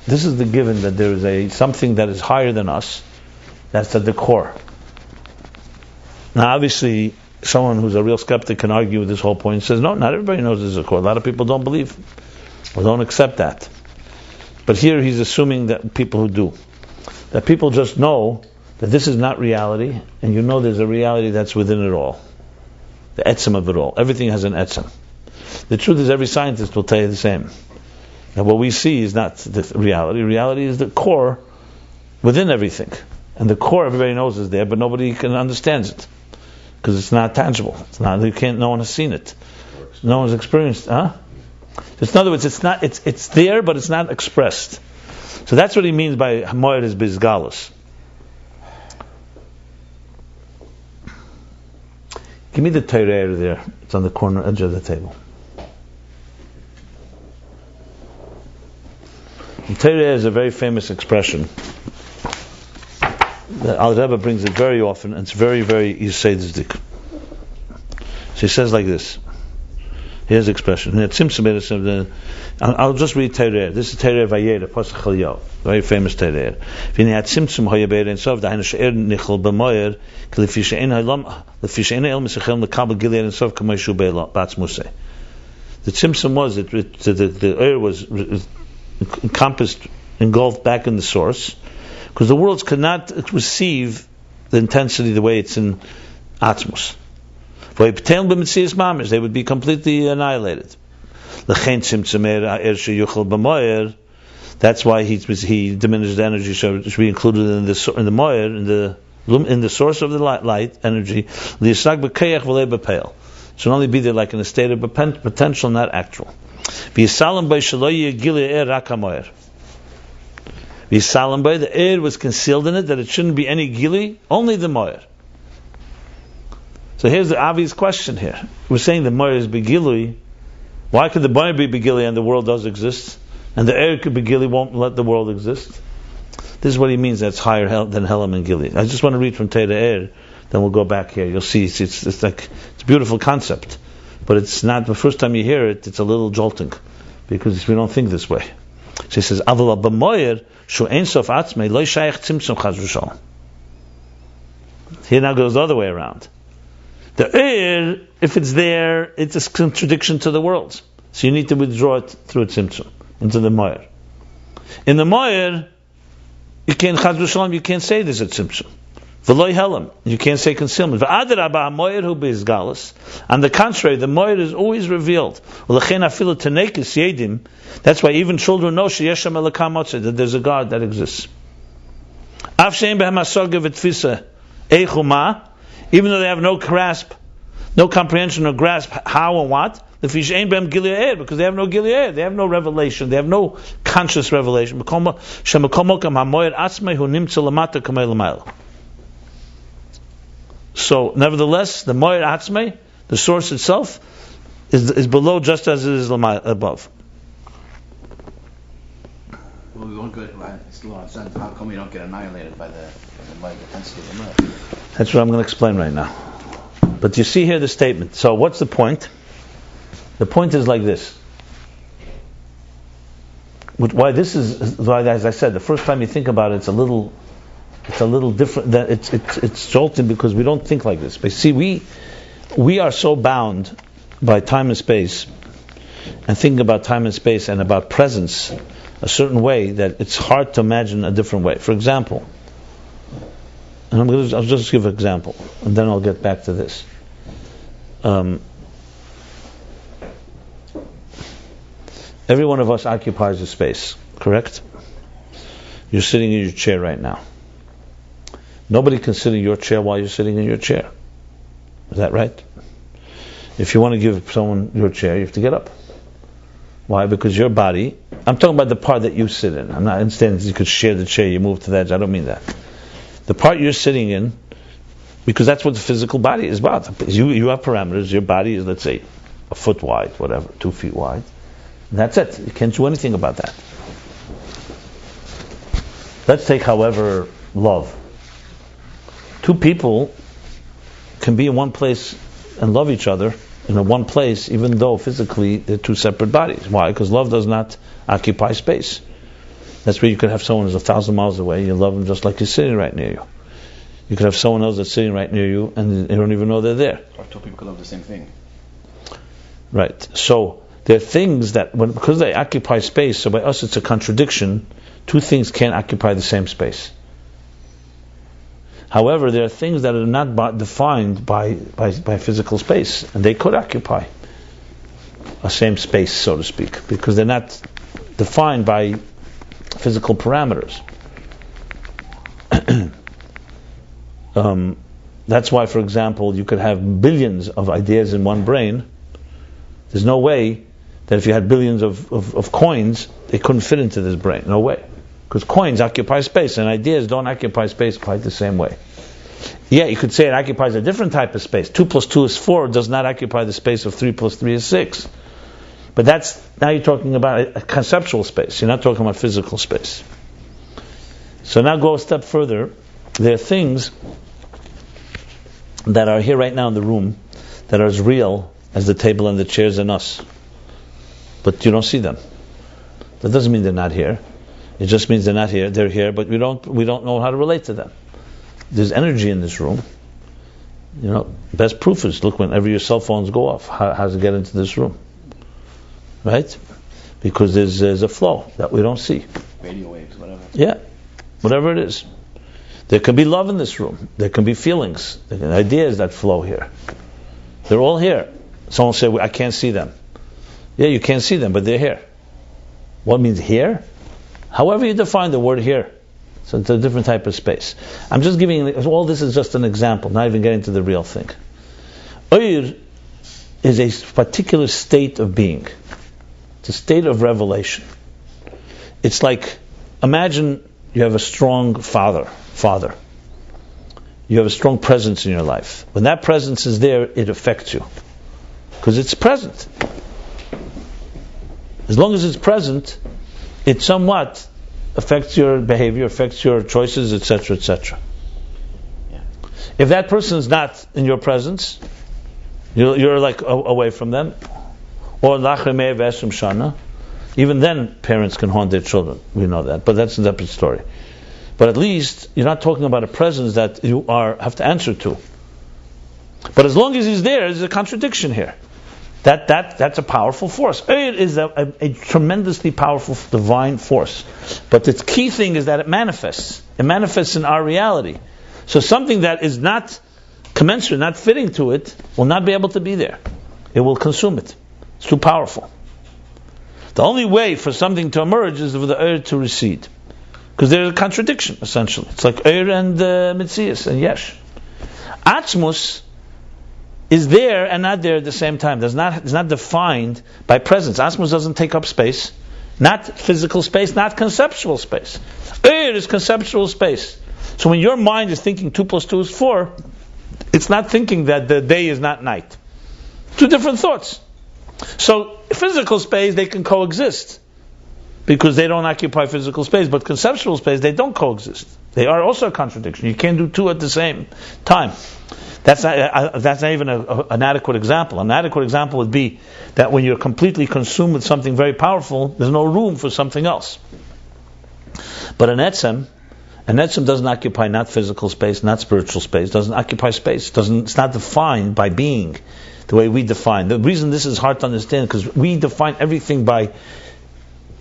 This is the given that there is something that is higher than us. That's at the core. Now, obviously, someone who's a real skeptic can argue with this whole point and says, no, not everybody knows there's a core. A lot of people don't believe or don't accept that. But here he's assuming that people who do. That people just know that this is not reality, and you know there's a reality that's within it all. The etzem of it all. Everything has an etzem. The truth is, every scientist will tell you the same. That what we see is not the reality. Reality is the core within everything. And the core, everybody knows is there, but nobody can understand it. Because it's not tangible. No one has seen it. No one's experienced it. Just in other words, it's there, but it's not expressed. So that's what he means by Hamoed is Bizgalus. Give me the Torah there. It's on the corner edge of the table. The Torah is a very famous expression. The Al Rebbe brings it very often, and it's very, very Yisaydic. So he says like this. Here's the expression. I'll just read Torah. This is Torah Vayera, Pasach Chayil, very famous Torah. The Tzimtzum was the air was encompassed, engulfed back in the source, because the worlds could not receive the intensity the way it's in Atmos. They would be completely annihilated. That's why he diminished the energy, so it should be included in the moyer, in the source of the light energy. It should only be there like in a state of potential, not actual. The air was concealed in it, that it shouldn't be any gili, only the moyer. So here's the obvious question here. We're saying the moyer is begilui. Why could the moyer be begilui and the world does exist? And the air could be gili, won't let the world exist? This is what he means, that's higher than Helam and Gili. I just want to read from Teda Air, then we'll go back here. You'll see it's a beautiful concept. But it's not, the first time you hear it, it's a little jolting. Because we don't think this way. So he says, Avala b'moyer, shu ein sof atzmei, lo shayach tzimtzum chaz v'shalom. Here now goes the other way around. The air, if it's there, it's a contradiction to the world. So you need to withdraw it through a tzimtzum, into the moyer. In the moyer, you can't chaz v'shalom, you can't say there's a tzimtzum. V'loi helam, you can't say concealment. V'adarabah moyer hu beizgalus. On the contrary, the moyer is always revealed. V'lechen afilu tenekis yedim. That's why even children know sheyeshem elokam motzei, that there's a God that exists. Av she'en behem hasoga v'tfisa eichu ma, even though they have no grasp, no comprehension or grasp how and what, because they have no Gilead, they have no revelation, they have no conscious revelation. So, nevertheless, the Moyer Atzmei, the source itself, is below just as it is above. Well, we won't go. I still don't understand. How come we don't get annihilated by the intensity of the Moyer? That's what I'm going to explain right now. But you see here the statement. So what's the point? The point is like this. Why, as I said, the first time you think about it, it's a little different. That it's jolting because we don't think like this. But see, we are so bound by time and space, and thinking about time and space and about presence a certain way, that it's hard to imagine a different way. For example, and I'll just give an example, and then I'll get back to this. Every one of us occupies a space, correct? You're sitting in your chair right now. Nobody can sit in your chair while you're sitting in your chair. Is that right? If you want to give someone your chair, you have to get up. Why? Because your body, I'm talking about the part that you sit in. I'm not understanding you could share the chair, you move to the edge. I don't mean that. The part you're sitting in, because that's what the physical body is about. You have parameters. Your body is, let's say, a foot wide, whatever, 2 feet wide. And that's it. You can't do anything about that. Let's take, however, love. 2 people can be in one place and love each other in one place, even though physically they're 2 separate bodies. Why? Because love does not occupy space. That's where you could have someone who's 1,000 miles away, you love them just like he's sitting right near you. You could have someone else that's sitting right near you and you don't even know they're there. Or 2 people could love the same thing. Right. So there are things that, because they occupy space, so by us it's a contradiction. 2 things can't occupy the same space. However, there are things that are not defined by physical space, and they could occupy a same space, so to speak, because they're not defined by physical parameters. That's why, for example, you could have billions of ideas in one brain. There's no way that if you had billions of coins, they couldn't fit into this brain. No way. Because coins occupy space, and ideas don't occupy space quite the same way. Yeah, you could say it occupies a different type of space. 2 plus 2 is 4, does not occupy the space of 3 plus 3 is 6. But now you're talking about a conceptual space. You're not talking about physical space. So now go a step further. There are things that are here right now in the room that are as real as the table and the chairs and us. But you don't see them. That doesn't mean they're not here. It just means they're not here. They're here, but we don't know how to relate to them. There's energy in this room. Best proof is, look, whenever your cell phones go off, how does it get into this room? Right? Because there's a flow that we don't see. Radio waves, whatever. Yeah, whatever it is. There can be love in this room. There can be feelings. There can be ideas that flow here. They're all here. Someone say, I can't see them. Yeah, you can't see them, but they're here. What means here? However you define the word here. So it's a different type of space. I'm just giving, all this is just an example, not even getting to the real thing. Ayin is a particular state of being. It's a state of revelation. It's like, imagine you have a strong father. You have a strong presence in your life. When that presence is there, it affects you. Because it's present. As long as it's present, it somewhat affects your behavior, affects your choices, etc., etc. Yeah. If that person is not in your presence, you're like away from them, or even then parents can haunt their children. We know that, but that's a separate story. But at least you're not talking about a presence that you have to answer to. But as long as he's there's a contradiction here. That's a powerful force. It is a tremendously powerful divine force. But the key thing is that it manifests. It manifests in our reality. So something that is not commensurate, not fitting to it, will not be able to be there. It will consume it. It's too powerful. The only way for something to emerge is for the Ayin to recede. Because there's a contradiction, essentially. It's like Ayin and Mitzias and Yesh. Atzmus is there and not there at the same time. It's not defined by presence. Atzmus doesn't take up space. Not physical space, not conceptual space. Ayin is conceptual space. So when your mind is thinking 2 plus 2 is 4, it's not thinking that the day is not night. 2 different thoughts. So physical space, they can coexist. Because they don't occupy physical space. But conceptual space, they don't coexist. They are also a contradiction. You can't do 2 at the same time. That's not even an adequate example. An adequate example would be that when you're completely consumed with something very powerful, there's no room for something else. But an etzem doesn't occupy not physical space, not spiritual space, doesn't occupy space. It's not defined by being the way we define. The reason this is hard to understand because we define everything by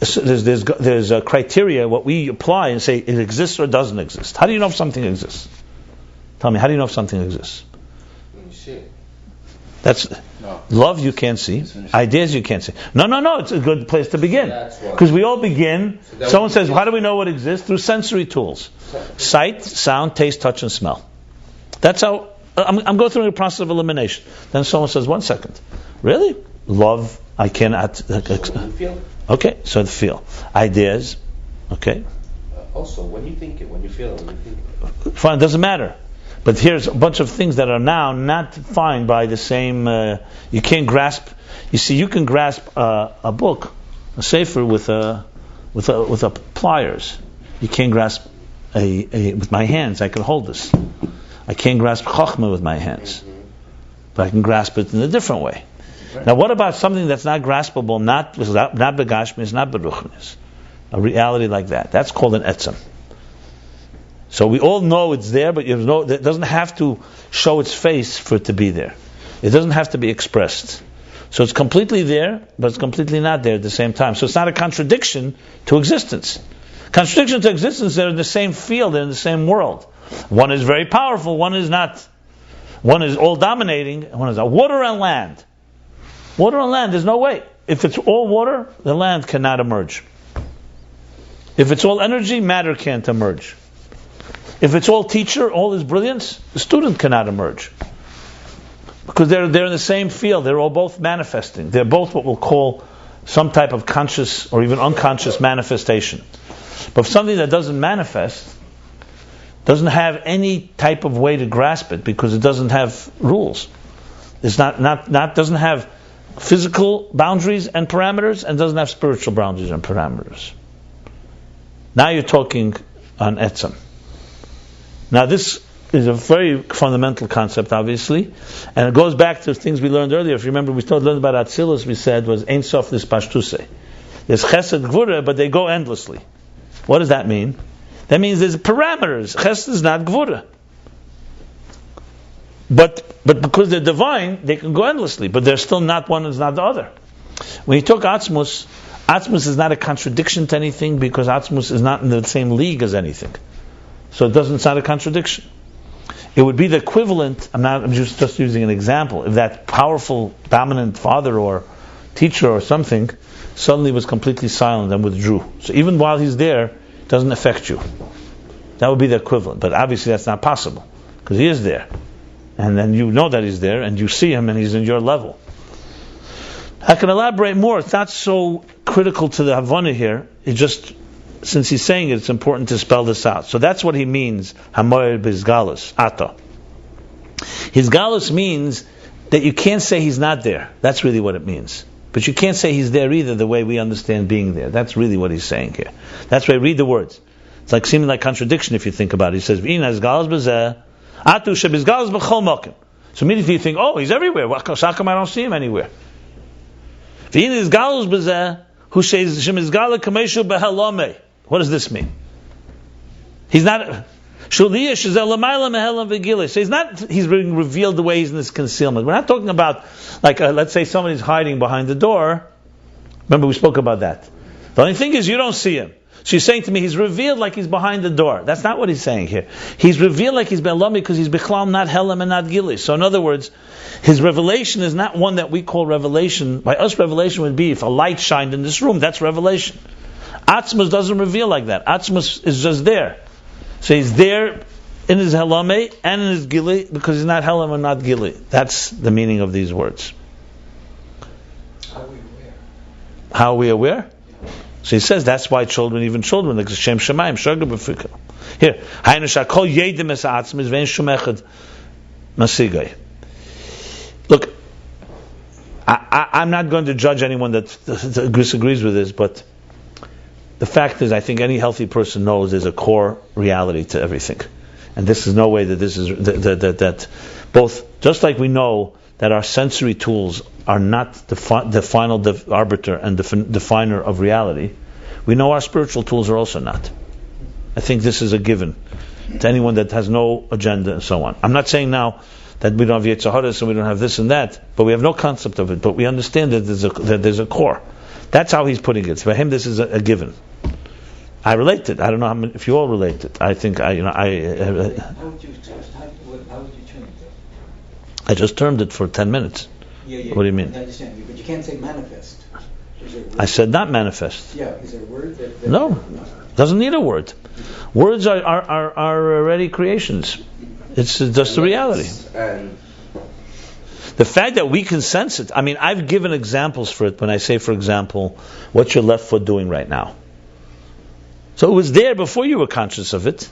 there's a criteria what we apply and say it exists or doesn't exist. How do you know if something exists? Tell me, how do you know if something exists? That's love you can't see. Ideas you can't see. No. It's a good place to begin. Because we all begin. Someone says, how do we know what exists? Through sensory tools. Sight, sound, taste, touch, and smell. That's how... I'm going through a process of elimination. Then someone says, 1 second. Really? Love, I cannot... feel. Okay, so the feel. Ideas. Okay. Also, when you think it, when you feel it, when you think it. Fine, it doesn't matter. But here's a bunch of things that are now not defined by the same. You can't grasp. You see, you can grasp a book, a sefer with a pliers. You can't grasp with my hands. I can hold this. I can't grasp chokhmah with my hands, but I can grasp it in a different way. Now, what about something that's not graspable, not begashmis, not beruchnis? A reality like that. That's called an etzem. So we all know it's there, but it doesn't have to show its face for it to be there. It doesn't have to be expressed. So it's completely there, but it's completely not there at the same time. So it's not a contradiction to existence. Contradiction to existence, they're in the same field, they're in the same world. One is very powerful, one is not. One is all dominating, and one is not. Water and land. Water and land, there's no way. If it's all water, the land cannot emerge. If it's all energy, matter can't emerge. If it's all teacher, all his brilliance, the student cannot emerge. Because they're in the same field, they're all both manifesting. They're both what we'll call some type of conscious or even unconscious manifestation. But something that doesn't manifest doesn't have any type of way to grasp it because it doesn't have rules. It's not doesn't have physical boundaries and parameters and doesn't have spiritual boundaries and parameters. Now you're talking on etzem. Now this is a very fundamental concept, obviously, and it goes back to things we learned earlier. If you remember, we learned about Atzilus. We said was Ein Sof Lis Pashtuse. There's Chesed Gvura, but they go endlessly. What does that mean? That means there's parameters. Chesed is not Gvura, but because they're divine, they can go endlessly. But they're still not one is not the other. When you talk Atzmus is not a contradiction to anything because Atzmus is not in the same league as anything. So it's not a contradiction. It would be the equivalent, I'm just using an example, if that powerful, dominant father or teacher or something suddenly was completely silent and withdrew. So even while he's there, it doesn't affect you. That would be the equivalent. But obviously that's not possible, because he is there. And then you know that he's there, and you see him, and he's in your level. I can elaborate more. It's not so critical to the Havana here. It just... Since he's saying it, it's important to spell this out. So that's what he means, Hamoyer Bizgalus, Ata. His galus means that you can't say he's not there. That's really what it means. But you can't say he's there either the way we understand being there. That's really what he's saying here. That's why I read the words. It's like seeming like contradiction if you think about it. He says, V'ina Bizgalus B'zeh, Atu Shebizgalus B'chol Mokim. So immediately you think, oh, he's everywhere. How come I don't see him anywhere? V'ina Bizgalus B'zeh, Hu Shemizgalus Kameshu B'helomeh. What does this mean? He's not. So he's being revealed the way he's in this concealment. We're not talking about, like, let's say somebody's hiding behind the door. Remember, we spoke about that. The only thing is, you don't see him. So you're saying to me, he's revealed like he's behind the door. That's not what he's saying here. He's revealed like he's Be'alami because he's Bechlam, not Helam and not Gili. So in other words, his revelation is not one that we call revelation. By us, revelation would be if a light shined in this room, that's revelation. Atzmus doesn't reveal like that. Atzmus is just there. So he's there in his Helame and in his Gili because he's not Helam and not Gili. That's the meaning of these words. How are we aware? How are we aware? So he says that's why even children, like Shem Shemaim, Shagab B'fikah. Here, Haynu Shakol Yedim Es Atzmis Vein Shum Echad Masigay. Look, I'm not going to judge anyone that disagrees with this, but the fact is, I think any healthy person knows there's a core reality to everything, and this is no way that this is that both. Just like we know that our sensory tools are not the final arbiter and definer of reality, we know our spiritual tools are also not. I think this is a given to anyone that has no agenda and so on. I'm not saying now that we don't have Yetzaharas and we don't have this and that, but we have no concept of it. But we understand that there's a core. That's how he's putting it. For him, this is a given. I relate it. I don't know if you all relate it. I think How would you term it? I just termed it for 10 minutes. Yeah. What do you mean? I understand, but you can't say manifest. Is there a word? I said not manifest. Yeah, is there a word that No, doesn't need a word. Words are already creations. It's just the reality. And The fact that we can sense it. I mean, I've given examples for it when I say, for example, what's your left foot doing right now? So it was there before you were conscious of it.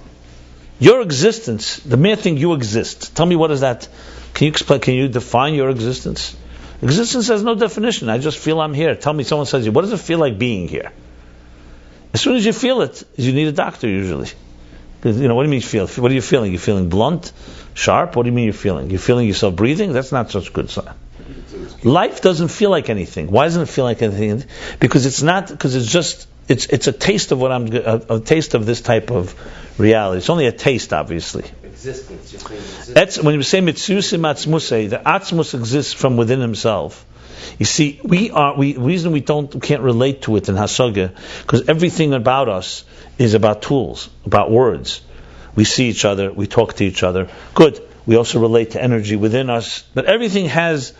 Your existence, the mere thing you exist. Tell me, what is that? Can you explain? Can you define your existence? Existence has no definition. I just feel I'm here. Tell me, someone says to you, what does it feel like being here? As soon as you feel it, you need a doctor usually. Because, what do you mean feel? What are you feeling? You're feeling blunt, sharp? What do you mean you're feeling? You're feeling yourself breathing? That's not such a good sign. Life doesn't feel like anything. Why doesn't it feel like anything? Because it's a taste of a taste of this type of reality. It's only a taste, obviously. existence, just means existence. When you say mitzusim atzmusei, the atzmus exists from within himself. You see, reason we can't relate to it in Hasaga, because everything about us is about tools, about words. We see each other, we talk to each other. Good. We also relate to energy within us, but everything has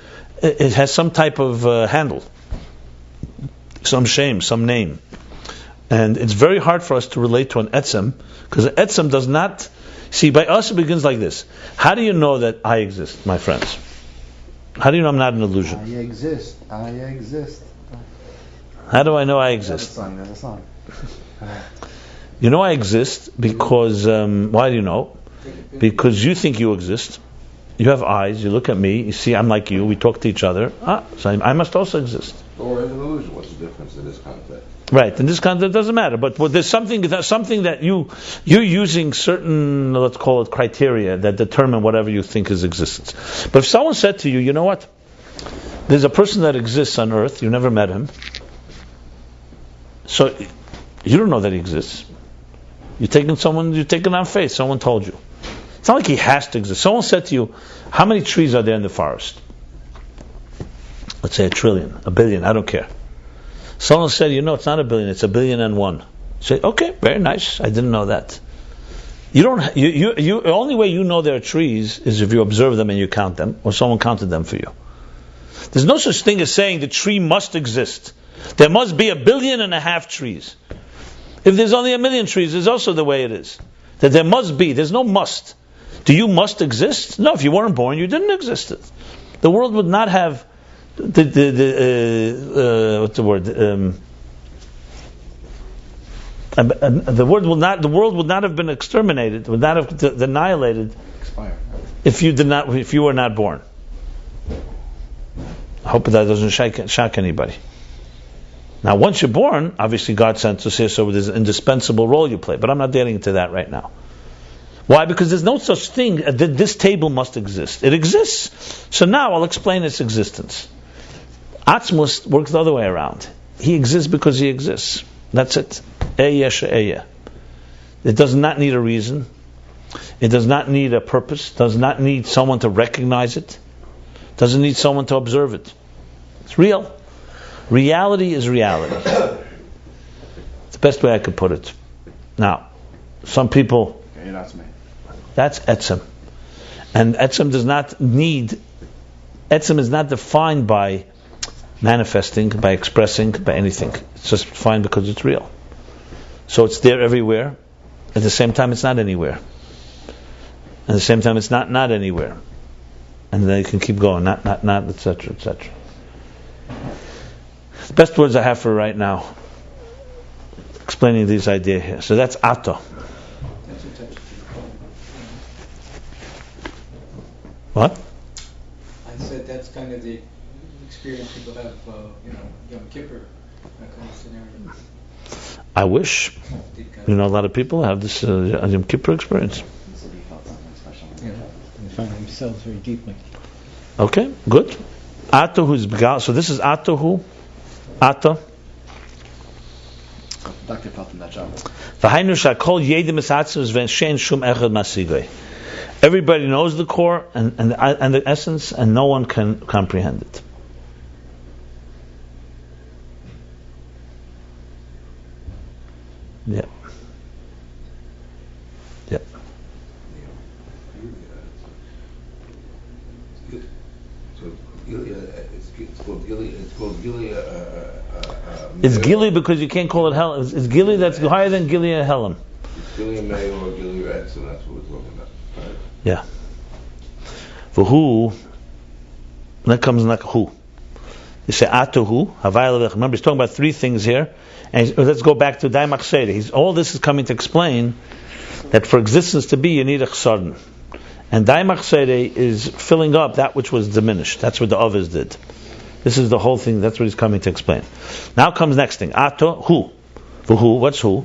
some type of handle, some shame, some name, and it's very hard for us to relate to an etzem, because an etzem does not. See, by us it begins like this. How do you know that I exist, my friends? How do you know I'm not an illusion? I exist. I exist. How do I know I exist? There's a song. You know I exist because, why do you know? Because you think you exist. You have eyes, you look at me, you see I'm like you, we talk to each other. So I must also exist. Or an illusion. What's the difference in this context? Right, in this context it doesn't matter. But there's something that you're using certain, let's call it criteria, that determine whatever you think is existence. But if someone said to you, you know what? There's a person that exists on earth, you never met him. So you don't know that he exists. You're taking on faith. Someone told you. It's not like he has to exist. Someone said to you, how many trees are there in the forest? Let's say 1 trillion, 1 billion, I don't care. Someone said, it's not 1 billion, it's 1,000,000,001. You say, okay, very nice. I didn't know that. The only way you know there are trees is if you observe them and you count them, or someone counted them for you. There's no such thing as saying the tree must exist. There must be 1.5 billion trees. If there's only 1 million trees, it's also the way it is. That there must be. There's no must. Do you must exist? No, if you weren't born, you didn't exist. The world would not have what's the word? The world would not have been exterminated, would not have annihilated, Expired. if you were not born. I hope that doesn't shock anybody. Now, once you're born, obviously God sent us here, so there's an indispensable role you play. But I'm not getting into that right now. Why? Because there's no such thing that this table must exist. It exists. So now I'll explain its existence. Atzmus works the other way around. He exists because he exists. That's it. Ehyeh she'ehyeh. It does not need a reason. It does not need a purpose. Does not need someone to recognize it. Doesn't need someone to observe it. It's real. Reality is reality. It's the best way I could put it. Now, some people... Okay, that's me. That's etzem. And etzem is not defined by manifesting, by expressing, by anything. It's just defined because it's real. So it's there everywhere. At the same time, it's not anywhere. At the same time, it's not anywhere. And then you can keep going, not, etc., etc. The best words I have for right now, explaining this idea here. So that's Ato. What? I said that's kind of the experience people have, Yom Kippur, that kind of scenario. I wish. A lot of people have this Yom Kippur experience. Yeah, they find themselves very deeply. Okay, good. Ato who's begal. So this is Ato who? Ato. Dr. felt in that job. Everybody knows the core and the essence, and no one can comprehend it. Yeah. Yeah. So, It's called Gili. It's Gili because you can't call it Hell. It's Gili that's higher than Gili and Helam. It's Gili May or Gili Retz, and that's what we're talking about, right? Yeah. For who? That comes like who. You say Atuhu, Havayel. Remember, he's talking about three things here. And let's go back to Daimach Seder. All this is coming to explain that for existence to be, you need a chsarn. And Daimach Seder is filling up that which was diminished. That's what the others did. This is the whole thing. That's what he's coming to explain. Now comes next thing. Ato, who? For who? What's who?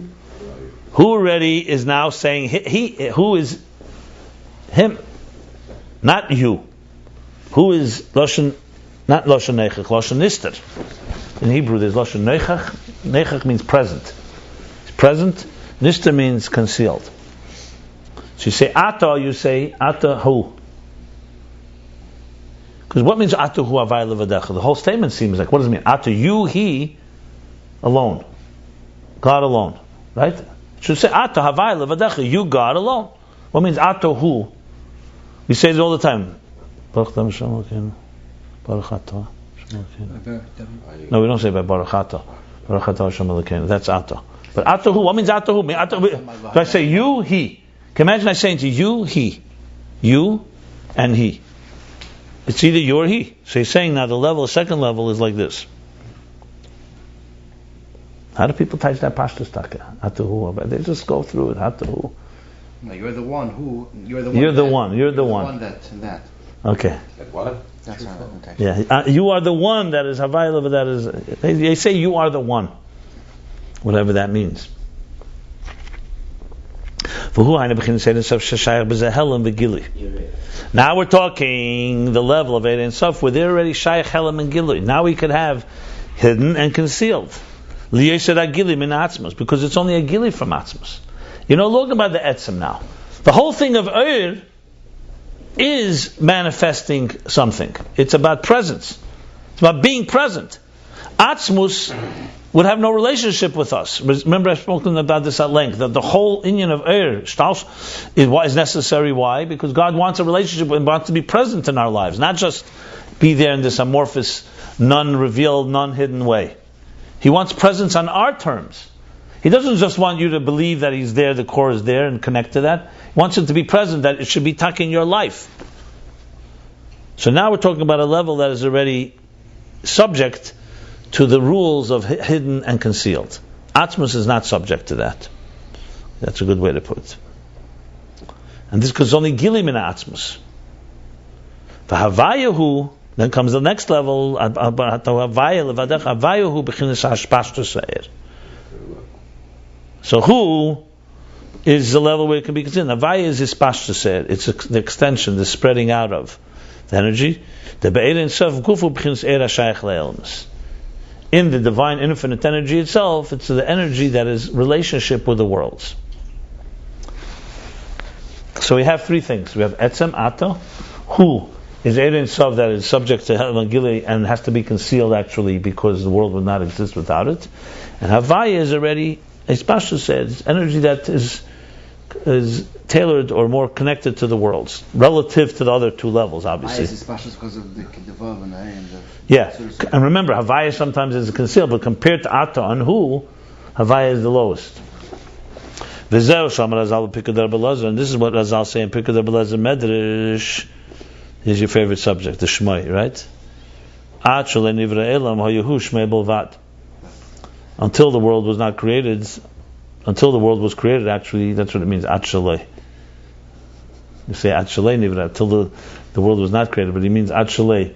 Who already is now saying he who is him, not you. Who is Lashon, not Lashon Neichach, Lashon Nister. In Hebrew there's Lashon Neichach. Neichach means present. It's present. Nister means concealed. So you say Ata, you say Ata who. Because what means Ata hu avay levadecha? The whole statement seems like, what does it mean? Ata you, he, alone. God alone. Right? It should say Ata havay levadecha, you God alone. What means Ata hu? We say it all the time. Baruch Hashem Elokeinu. Baruch Atah. No, we don't say by Baruch Atah. Baruch Atah Hashem Elokeinu. That's Atah. But Atah who? What means Atah who? Do I say you, he? Can you imagine I saying to you, he. You and he. It's either you or he. So he's saying now the second level is like this. How do people touch that pashtus taka? Atah who? They just go through it. Atah who? No, you're the one who. You're the one. You're the one. That. Okay. Like what? That's right. Okay. Yeah, you are the one that is Havayla, that is. They say you are the one, whatever that means. Now we're talking the level of Eid and Sof where they're already Shaykh Helam and Gilui. Now we could have hidden and concealed. Because it's only a Gili from Atzmos. Look about the Etzem now. The whole thing of Eir is manifesting something. It's about presence. It's about being present. Atzmus would have no relationship with us. Remember, I've spoken about this at length, that the whole inyan of Eir, Shtaus, is necessary. Why? Because God wants a relationship and wants to be present in our lives, not just be there in this amorphous, none-revealed, none-hidden way. He wants presence on our terms. He doesn't just want you to believe that He's there, the core is there, and connect to that. He wants it to be present, that it should be tucked in your life. So now we're talking about a level that is already subject to the rules of hidden and concealed. Atzmus is not subject to that. That's a good way to put it. And this because only Gili min Atzmus. V'havayahu, then comes the next level. Havayahu b'chinas hashpashtus ha'er. So who is the level where it can be considered? Havaya is hispashtus ha'er. It's the extension, the spreading out of the energy. The be'er in sof gufu b'chinas er ha'shayach le'elmus. In the divine infinite energy itself, it's the energy that is relationship with the worlds. So we have three things. We have Etzem, Ata, who is Ein Sof, that is subject to Gili and has to be concealed actually because the world would not exist without it. And Havaya is already, as Pasha says, energy that is tailored or more connected to the worlds, relative to the other two levels, obviously. Is because of the Vav and the Ayin. Yeah, and remember, Havaya sometimes is concealed, but compared to Ata and Hu, Havaya is the lowest. And this is what Razal say in Pikad Abelazar Medrash. Here's your favorite subject, the Shmai, right? Until the world was not created, actually, that's what it means, At Shalei. You say At Shalei Nivra, until the world was not created, but he means At Shalei.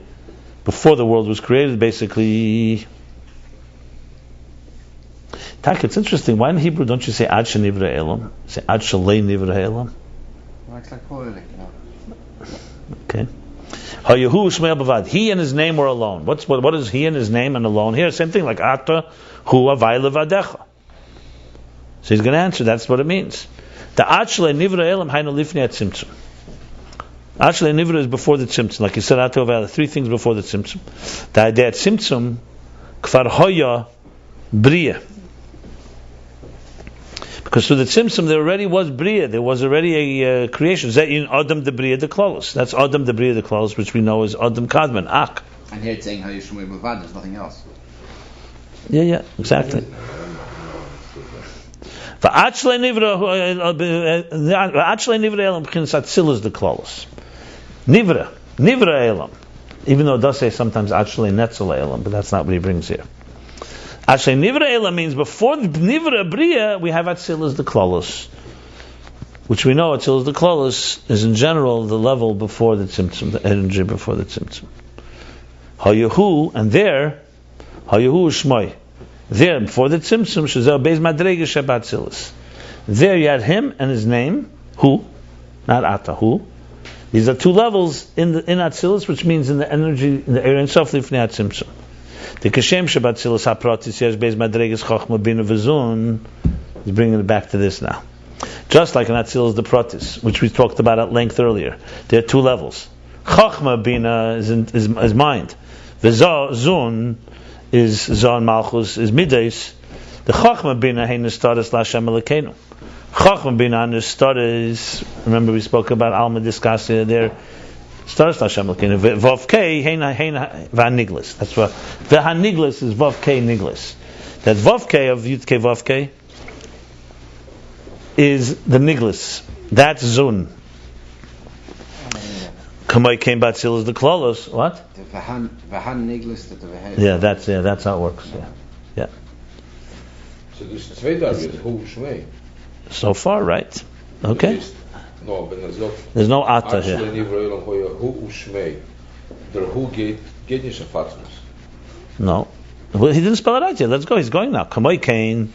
Before the world was created, basically. Tak, it's interesting. Why in Hebrew don't you say Ad Shenivra Elam? Say Ad Shalei Nivra Elam? Well, it's like poetic, Okay. Hayahu Shmei Bavad. He and his name were alone. What is he and his name and alone? Here, same thing like Ata Hu Avai Levadecha. So he's going to answer. That's what it means. The Ad Shalei Nivra Elam Hainu Lifnei Tzimtzum. Ad Shalei Nivra is before the Tzimtzum. Like you said, Ata Avai, three things before the Tzimtzum. The idea at Tzimtzum Kfar Hoya Bria. Because through the Tzimtzum there already was Bria, there was already a creation. Zayin Adam de Bria de Klolos. That's Adam de Bria de Klolos, which we know as Adam Kadman, Ak. And here it's saying how you shmei b'vad, there's nothing else. Yeah, exactly. V'achlei nivra elam b'chinas atzilus the klolos. Nivra elam. Even though it does say sometimes achlei netzel elam, but that's not what he brings here. Achlei nivra elam means before the nivra bria we have atzilus the klolos, which we know atzilus the klolos is in general the level before the tzimtzum, the energy before the tzimtzum. Hayahu, and there hayahu shmoi. There, before the Tzimtzum, Shazel Beis Madrega Shabbat Tzilis. There you had him and his name, who, not Ata, who. These are two levels in Atzilis, which means in the energy, in the Ein Sof Lifnei Tzimtzum. The Kashem Shabbat Tzilis HaPratis Yesh Beis Madregas Chochma Bina V'Zun. He's bringing it back to this now. Just like in Atzilis the Pratis, which we talked about at length earlier. There are two levels. Chochma Bina is mind. V'Zun is Zon Malchus, is Midas. The Chachma Bina Hein Status Lashem Elokeinu. Chachma Bina Status, remember we spoke about Alma Discassia there, Status Lashem Elokeinu. Vavkei Hein Vaniglis. That's what, Vahaniglis is Vavkei Niglis. That Vavkei of Yudkei Vavkei is the Niglis. That's Zun. Kamai came Batzil is the Klolos. What? Yeah, that's how it works. Yeah. So there's two dargis, who shmei. So far, right? Okay. No, but there's no Ata actually here. Who shmei. Der who geht nicht erfahrens. No. Well, he didn't spell it out yet. Let's go. He's going now. Kamai came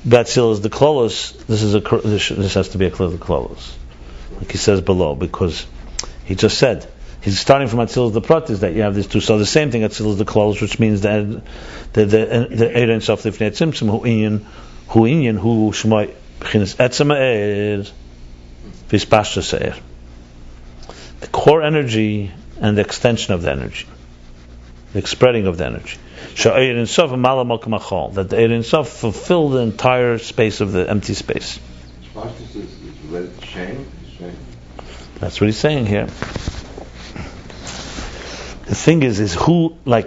Batzil is the Klolos. This has to be a clear the Klolos, like he says below, because he just said he's starting from Atzilus the Pratis that you have these two. So the same thing Atzilus the Klolos, which means that the Ein Sof Lifnei Tzimtzum hu inyan hu shmoi b'chinas etzem ha'er v'hispashtus ha'er. The core energy and the extension of the energy, the spreading of the energy. She'Ein Sof mala malkum achol, that the Ein Sof fulfill the entire space of the empty space. Hispashtus is related to shame. That's what he's saying here. The thing is who in who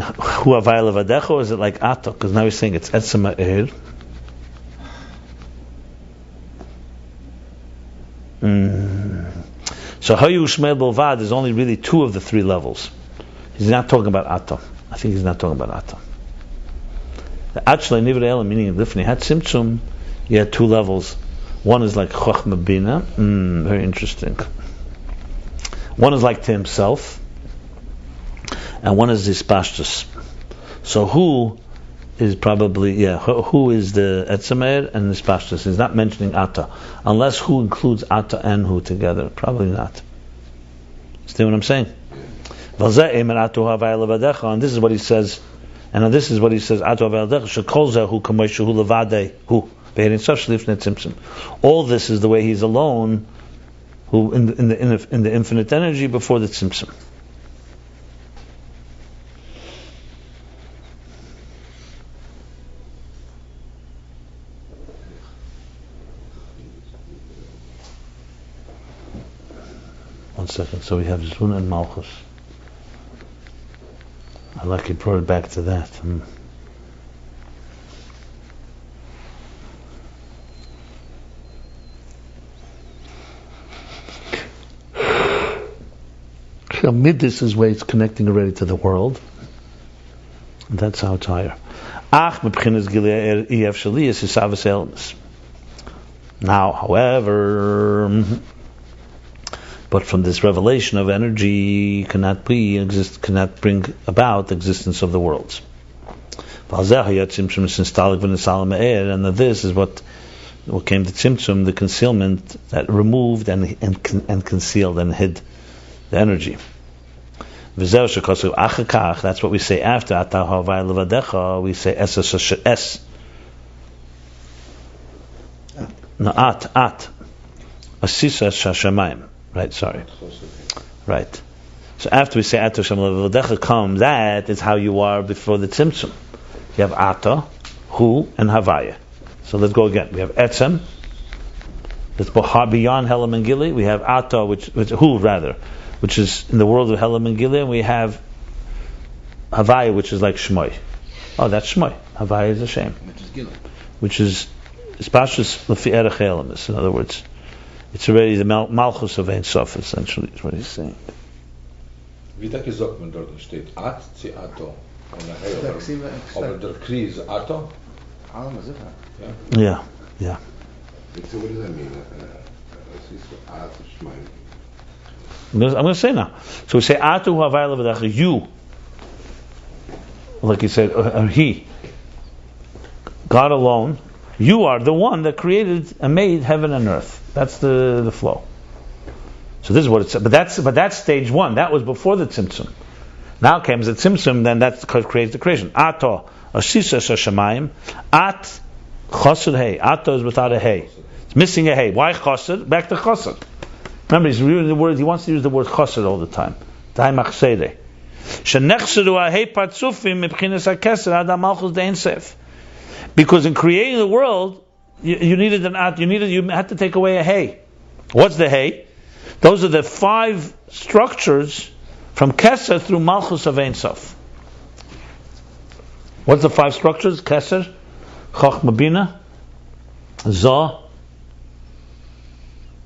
avayel avadecho, or is it like Ata? Because now he's saying it's etzem ha'er. So hayu shmei bolvad is only really two of the three levels. He's not talking about Ata. I think he's not talking about Ata. The Achlei Nivra Elam, meaning Lifnei HaTzimtzum, you had two levels. One is like Chochma Bina, very interesting. One is like to himself, and one is Hispashtus. So who is probably, who is the Etzemer and Hispashtus? He's not mentioning Ata, unless who includes Ata and who together. Probably not. See what I'm saying? And this is what he says, Atu Havayel Vadecha, Shekol Zehu Kamei Shehu Levadei Hu. All this is the way he's alone, who in the infinite energy before the tzimtzum. One second. So we have Zun and Malchus. I like he brought it back to that. Midas is where it's connecting already to the world. And that's how it's higher. Now, however, but from this revelation of energy cannot bring about the existence of the worlds. And this is what came to Tzimtzum, the concealment that removed and concealed and hid the energy. That's what we say after Ata Havayel Vadecha. We say es. No, at asisa shashamayim. Right. Sorry. Right. So after we say Ata Havayel Vadecha comes, that is how you are before the Tzimtzum. You have Ata, Hu, and Havaya. So let's go again. We have Etzem. That's beyond Helam and Gili. We have Ata, which Hu rather, which is in the world of Helam and Gilead, and we have Havaya, which is like Shmoi. Oh, that's Shmoi. Havaya is a shame. Which is Gila. Which is Pashtus Lefi Erech Elamis. In other words, it's already the Malchus of Ein Sof, essentially, is what he's saying. Wie dat gesagt man dort steht, At, Ato. Aber der Kri ist Ato? Yeah. So what does that mean? At, Shmai. I'm going to say now. So we say Atu Havayla V'Dacha, you, like he said, or he, God alone. You are the one that created and made heaven and earth. That's the flow. So this is what it said. But that's stage one. That was before the Tzimtzum. Now comes the Tzimtzum, then that creates the creation. Ato Asisa Shashamayim. At Chosed Hey. Ato is without a Hey. It's missing a Hey. Why Chosed? Back to Chosed. Remember, he's using the word. He wants to use the word Chosed all the time. Daimach Sede. Shenechsedu Ahei Patzufim Mibchinas HaKeser Adam Malchus Dein Sef. Because in creating the world, you needed an at. You had to take away a Hey. What's the Hey? Those are the 5 structures from Keser through Malchus of Ein Sof. What's the 5 structures? Keser, Chochma Bina, Zah.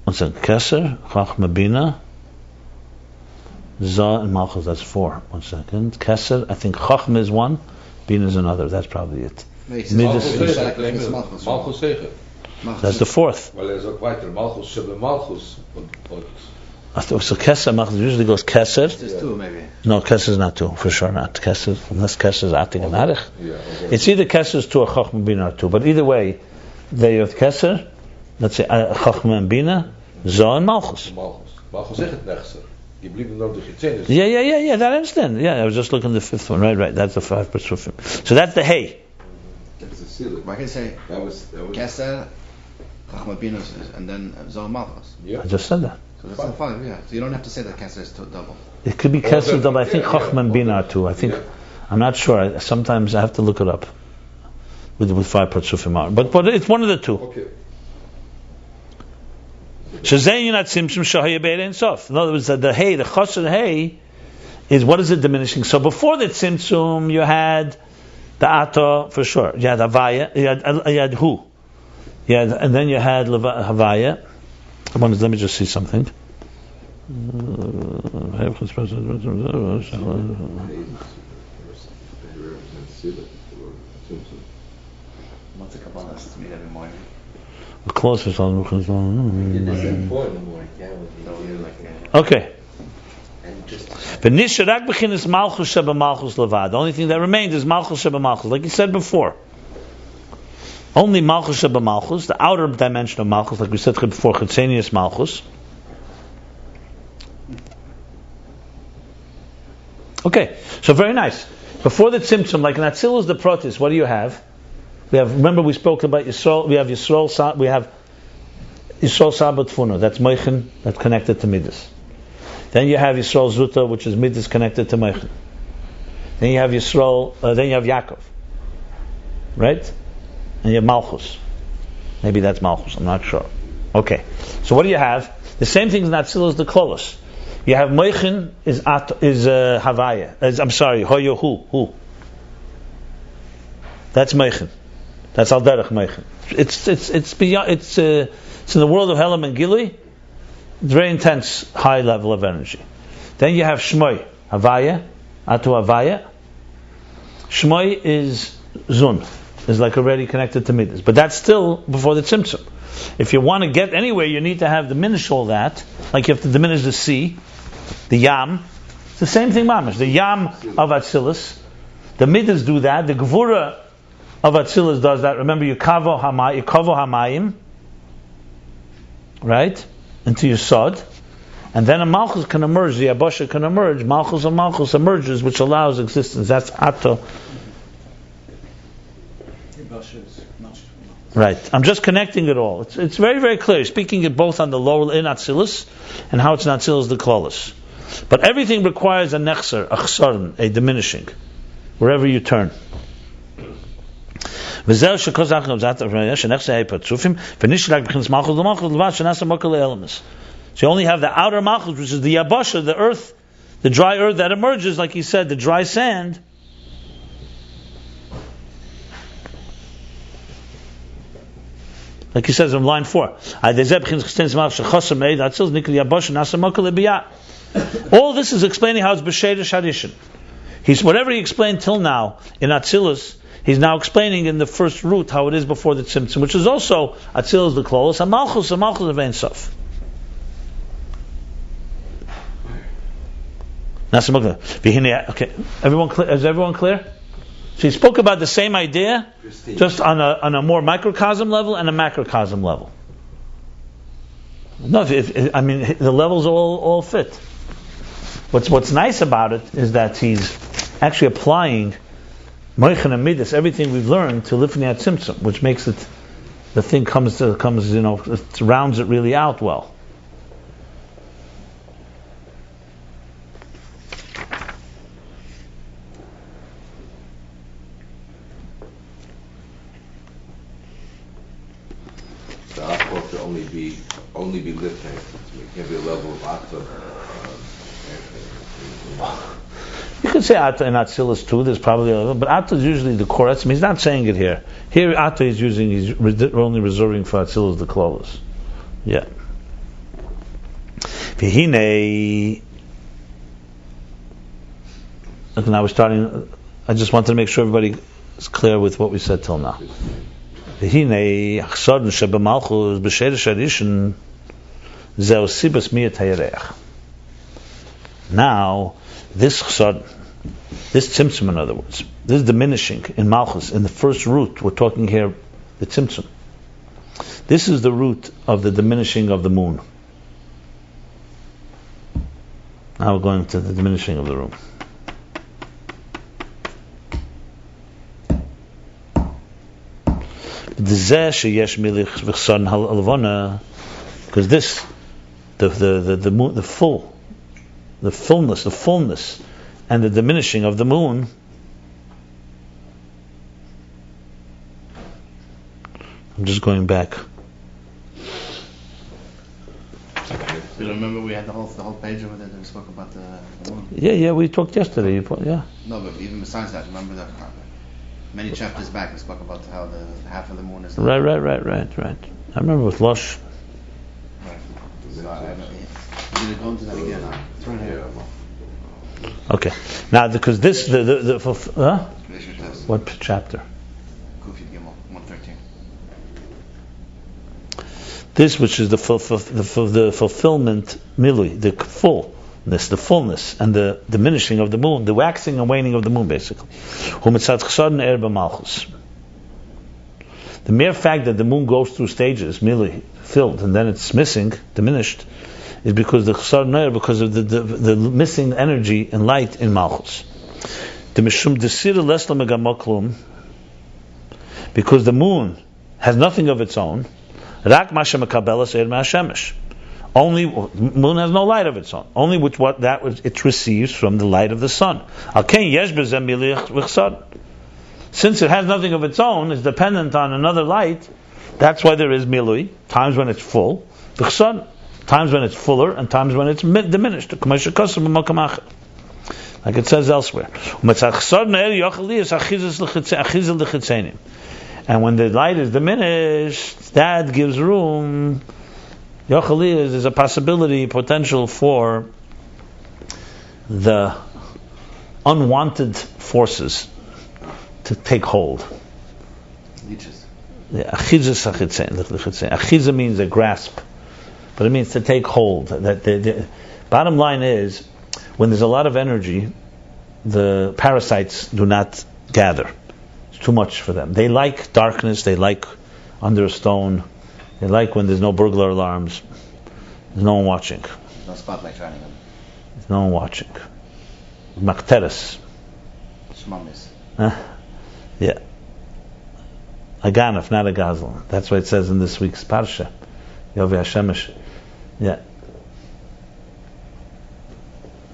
What's that? Keser, Chochma Bina, Zah, and Malchus. That's 4. 1 second. Keser, I think Chochma is 1, Bina is another. That's probably it. Malchus Sege. That's the 4th. Weil is ook weiter. Malchus Shebe Malchus. So Keser, Malchus usually goes Keser. There's 2 maybe. No, Keser is not 2, for sure not. Keser, unless Keser is Ating and Arich. It's either Keser is 2 or Chochma Bina or 2. But either way, they have Keser, let's say Chochma and Bina, Zah and Malchus. Malchus zegt Nechser. Je blieb nog de Gitzenis. Yeah, that I understand. Yeah, I was just looking at the 5th one. Right. That's the 5 Patzufim. So that's the Hey. That's the seal. But I can say Keser, Chachma Bina, and then Zah Malchus. I just said that. So that's the 5, yeah. So you don't have to say that Keser is double. It could be Keser double. I think Chochma and Bina are 2. I think I'm not sure. Sometimes I have to look it up with 5 Patzufim are. But it's one of the 2. Okay. In other words, the Hey, the Chosed Hey, is what is it diminishing? So before the Tzimtzum, you had the Ato for sure. You had Havaya, you had Hu. And then you had Havaya. Let me just see something. What's a couple of us to meet every morning? The closest on. Okay. The only thing that remains is Malchus Sheba Malchus, like you said before. Only Malchus Sheba Malchus, the outer dimension of Malchus, like we said before, Chitzenius Malchus. Okay, so very nice. Before the Tzimtzum, like in Atzilus the Protis, what do you have? Remember we spoke about Yisrael, we have Yisrael Sabat Funa, that's Meichen, that's connected to Midas. Then you have Yisrael Zuta, which is Midas connected to Meichen. Then you have then you have Yaakov. Right? And you have Malchus. Maybe that's Malchus, I'm not sure. Okay. So what do you have? The same thing is Atzilus the Klolos. You have Meichen is Havaya. Hoyo Hu. That's Meichen. That's Al Derech Meichen. It's beyond. It's in the world of Helam and Gili. It's very intense, high level of energy. Then you have Shmoi, Havaya, Atu Havaya. Shmoi is Zun, is like already connected to Midas, but that's still before the Tzimtzum. If you want to get anywhere, you need to have diminish all that. Like you have to diminish the sea, the Yam. It's the same thing, mamash. The Yam of Atzilus, the Midas do that. The Gvura of Atzilus does that. Remember, you kavo hamayim, right, into your sod, and then a Malchus can emerge. The Abasha can emerge. Malchus of Malchus emerges, which allows existence. That's Ato. Right. I'm just connecting it all. It's very, very clear. Speaking it both on the lower in Atzilus and how it's in Atzilus the Klolos. But everything requires a nechser, a chsarn, a diminishing, wherever you turn. So you only have the outer malchus, which is the yabasha, the earth, the dry earth that emerges, like he said, the dry sand, Like he says in line 4. All this is explaining how it's b'sheidish hadishin. He's whatever he explained till now in Atzilus, he's now explaining in the first root how it is before the Tzimtzum, which is also Atzilus the Klolos, and Malchus of Ein Sof. Okay, is everyone clear? So he spoke about the same idea, just on a more microcosm level and a macrocosm level. No, the levels all fit. What's nice about it is that he's actually applying Moichin and Midas, everything we've learned, to Lifnei Tzimtzum, which makes it, the thing comes, it rounds it really out well. The Akbar can only be lifting. It can't be a level of Atta. You could say Atta in Atzilus too. There's probably a level, but Atta is usually the core. He's not saying it here. Here Atta he's only reserving for Atzilus the Klolos. Yeah. V'hinei. Look, now we're starting. I just wanted to make sure everybody is clear with what we said till now. V'hinei chsodin shebemalchus b'sheidish hadishin zeu sibas miyat hayereach. Now, this chsad, this tzimtzum, in other words, this diminishing in Malchus, in the first root, we're talking here, the tzimtzum. This is the root of the diminishing of the moon. Now we're going to the diminishing of the moon. Because this, the moon, the fullness, and the diminishing of the moon. I'm just going back. You remember we had the whole page over there that we spoke about the moon? Yeah, we talked yesterday. Yeah. No, but even besides that, remember that many chapters back we spoke about how the half of the moon is. Right. I remember with Lush. Right. So we're going to go into that again. It's right here. Okay. Now, because this the what chapter? 113. This, which is the fulfillment, milui, the fullness, and the diminishing of the moon, the waxing and waning of the moon, basically. The mere fact that the moon goes through stages, milui, filled, and then it's missing, diminished, is because because of the missing energy and light in Malchus. Because the moon has nothing of its own. Only moon has no light of its own. Only which it receives from the light of the sun. Since it has nothing of its own, it's dependent on another light. That's why there is milui, times when it's full, times when it's fuller, and times when it's diminished. Like it says elsewhere. And when the light is diminished, that gives room. Yochali is a potential for the unwanted forces to take hold. Leeches. Achiza means a grasp, but it means to take hold. That the bottom line is, when there's a lot of energy, the parasites do not gather. It's too much for them. They like darkness. They like under a stone. They like when there's no burglar alarms. There's no one watching. No spotlight shining on them. There's no one watching. Makteres. Shmamis. Yeah. A ganef, not a gazel. That's what it says in this week's parsha. Yovi Hashemesh. Yeah.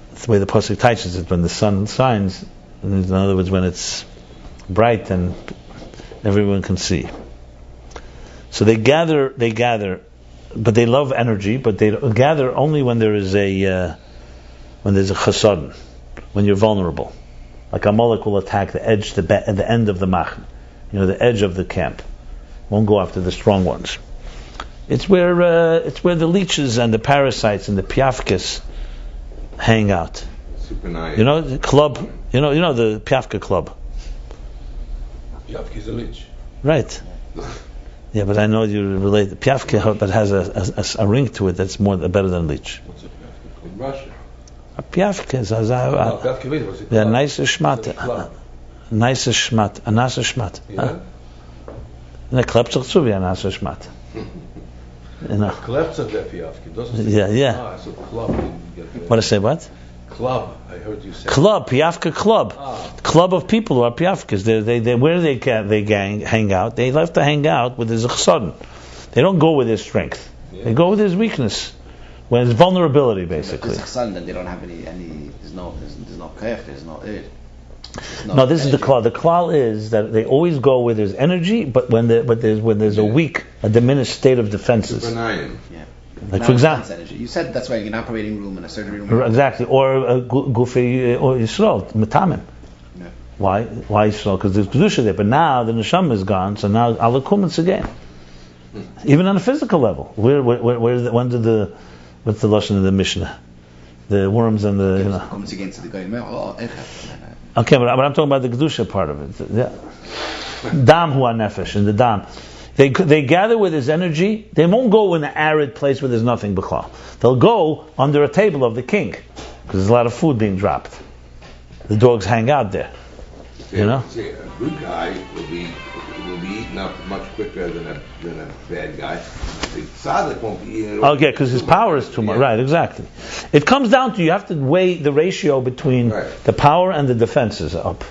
That's the way the pasuk teaches it. When the sun shines, in other words, when it's bright and everyone can see. So they gather, but they love energy, but they gather only when there is a chasad, when you're vulnerable. Like a Amalek will attack the edge, the end of the machn, the edge of the camp. Won't go after the strong ones. It's where the leeches and the parasites and the piafkas hang out. Super nice. You know the club. You know the piafka club. Piafka is a lich. Right. Yeah, but I know you relate the piafka, but has a ring to it that's better than leech. What's a piafka? In Russia. A piafka is a nice shmat. Nice shmat. A nice shmat. Yeah. And a klepzach too, a nice shmat. You know. Klepzach der piafka. Doesn't Yeah. So club. What I say? What? Club. I heard you say. Club, piafka club. Club of people who are piafkas. They where they hang out. They love to hang out with his chsodin. They don't go with his strength. They go with his weakness. When it's vulnerability, basically. If then they don't have any. There's no kayach. There's no id. No, this is the klal. The klal is that they always go with his energy, but when there's a diminished state of defenses. Yeah. Like for example, energy. You said that's why in an operating room and a surgery room. Exactly, or gufi or Yisrael metamim. Yeah. Why Yisrael? Because there's kedusha there, but now the neshama is gone, so now alakumitz again. Even on a physical level, what's the lashon of the Mishnah? The worms and the Comes against the guy. Okay, but I'm talking about the kedusha part of it. Yeah. Dam hu nefesh in the dam. They gather with his energy. They won't go in an arid place where there's nothing b'chal. They'll go under a table of the king because there's a lot of food being dropped. The dogs hang out there. You know. See, a good guy will be eaten up much quicker than a bad guy. The tzaddik won't be eaten. Okay, because his power is too much. Right, exactly. It comes down to you have to weigh the ratio between the power and the defenses up.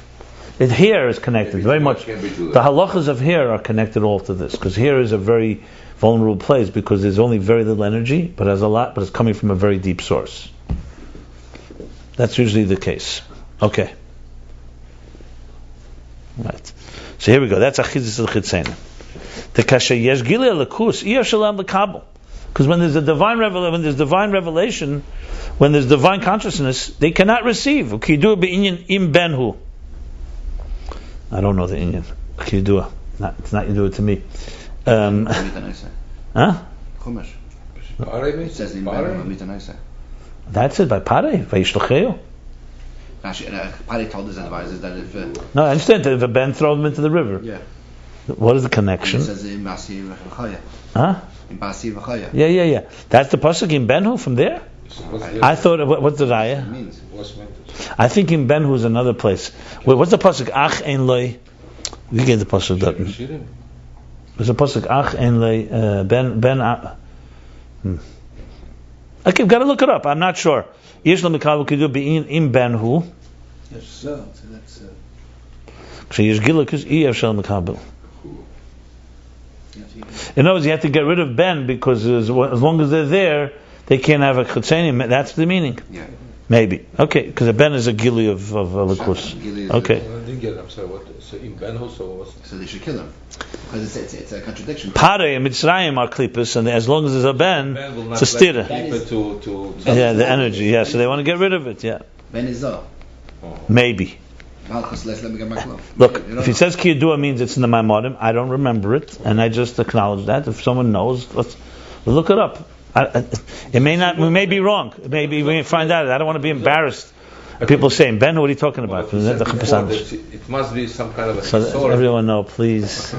It here is connected very much. The halachas of here are connected all to this because here is a very vulnerable place because there's only very little energy, but has a lot, but it's coming from a very deep source. That's usually the case. Okay. Right. So here we go. That's achizis al-chitzein. The kasha yesh gilei lekus iyar shalom lekabel. Because when there's divine revelation, when there's divine consciousness, they cannot receive. Ukidu be'inyan im benhu. I don't know the Inyan. Kiyudua. It's not you do it to me. Huh? Chumash. It says in Mitanisa. That's it, by Pare, Vayishlocheu. Pare told his advisors that if... No, I understand that if a Ben throws them into the river. Yeah. What is the connection? It says in Basi V'chaya. Huh? In Basi V'chaya. Yeah. That's the pasuk in Benhu from there? I thought, what's the raya? It means. I think in Benhu is another place. Wait, what's the pasuk? Ach ein loy. We get the pasuk that. There's a pasuk ach ein loy ben. Okay, I've got to look it up. I'm not sure. Yesh lo mikavu kidu bein im Benhu. Yes, so that's. Yesh gilukus iyaf shel mikavu. In other words, you have to get rid of Ben because as long as they're there, they can't have a chutzenim. That's the meaning. Yeah. Maybe. Okay, because a Ben is a gili of Likus. Okay. I didn't get it. I'm sorry. What? So in Benhu, so they should kill him because it's a contradiction. Pare and Mitzrayim are klippus, and as long as there's a Ben it's a stira. Yeah, the energy. Yeah, so they want to get rid of it. Yeah. Ben is Zoh. Maybe. Look, if it says Kiyadua means it's in the Maimonim, I don't remember it, and I just acknowledge that. If someone knows, we'll look it up. It may not. We may be wrong. Maybe we may find out. I don't want to be embarrassed. People saying, Ben, what are you talking about? It must be some kind of a so everyone know, please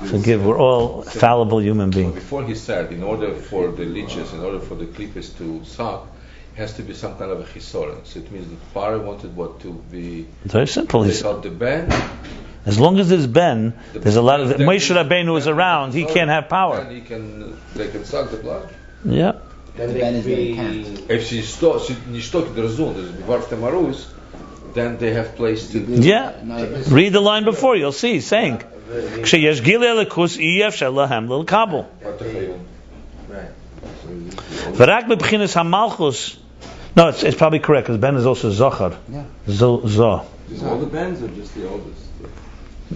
forgive. We're all fallible human beings. Before he said, in order for the leeches, in order for the clippers to suck, it has to be some kind of a chisoren. So it means that Pare wanted what to be very simple. Take out the Ben. As long as there's Ben, there's a lot of Moshe Rabbeinu is around. He can't have power. And they can suck the blood. Yeah. Then Ben is very can't. If she nicht der Zon, then they have place to. Yeah. Read the line before. You'll see. Saying, "Ksheyesh gilei lekus iyef shelahem lil kabel." V'rak b'bchinas hamalchus. No, it's probably correct because Ben is also Zochar. Yeah. Zo. Is all the Bens or just the oldest?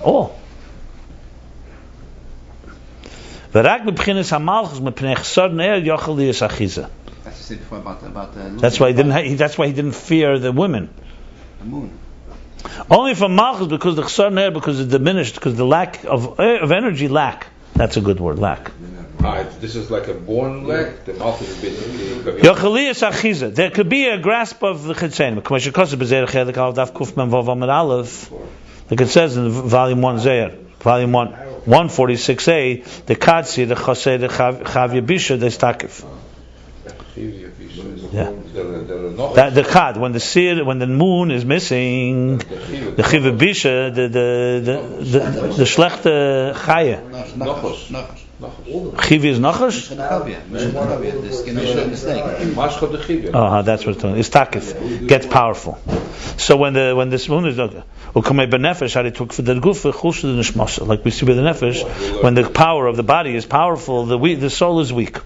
All. V'rak b'bchinas hamalchus mepnei chesod ne'er yochel liyas achiza. That's to say before about the. That's why he didn't fear the women. The moon. Only for malchus because the chesod ne'er because it diminished because the lack of energy lack. That's a good word, lack. This is like a born leg. The mouth is big. Yochaliyas achiza. There could be a grasp of the chitzenim. Like it says in volume 1 Zeir, volume 1, 146a, the kadsi, the chasei, the chavya bisha, the stakif. Yeah. That the kad, when the moon is missing, the chavya bisha, the schlechte chaya. Chivi is nachash? Oh, that's what it's doing. It's takif. Gets powerful. So when this moon is benefesh, how they took for the gufa, like we see with the nefesh, when the power of the body is powerful, the soul is weak.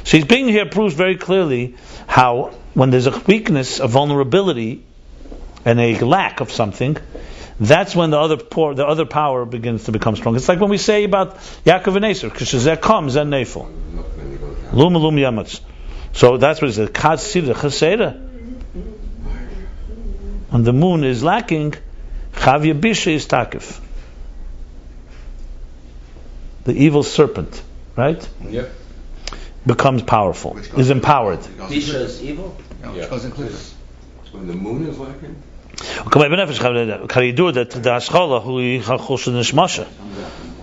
So he's being here proves very clearly how when there's a weakness, a vulnerability, and a lack of something, that's when the other power begins to become strong. It's like when we say about Yaakov and Esav, Kishazeh comes and Nefel. Lum yamatz. So that's what it says. Kad sida chaseda. When the moon is lacking, Chavya Bisha is takif. The evil serpent, right? Yep. Becomes powerful, is empowered. Bisha is evil? Which goes included. When the moon is lacking?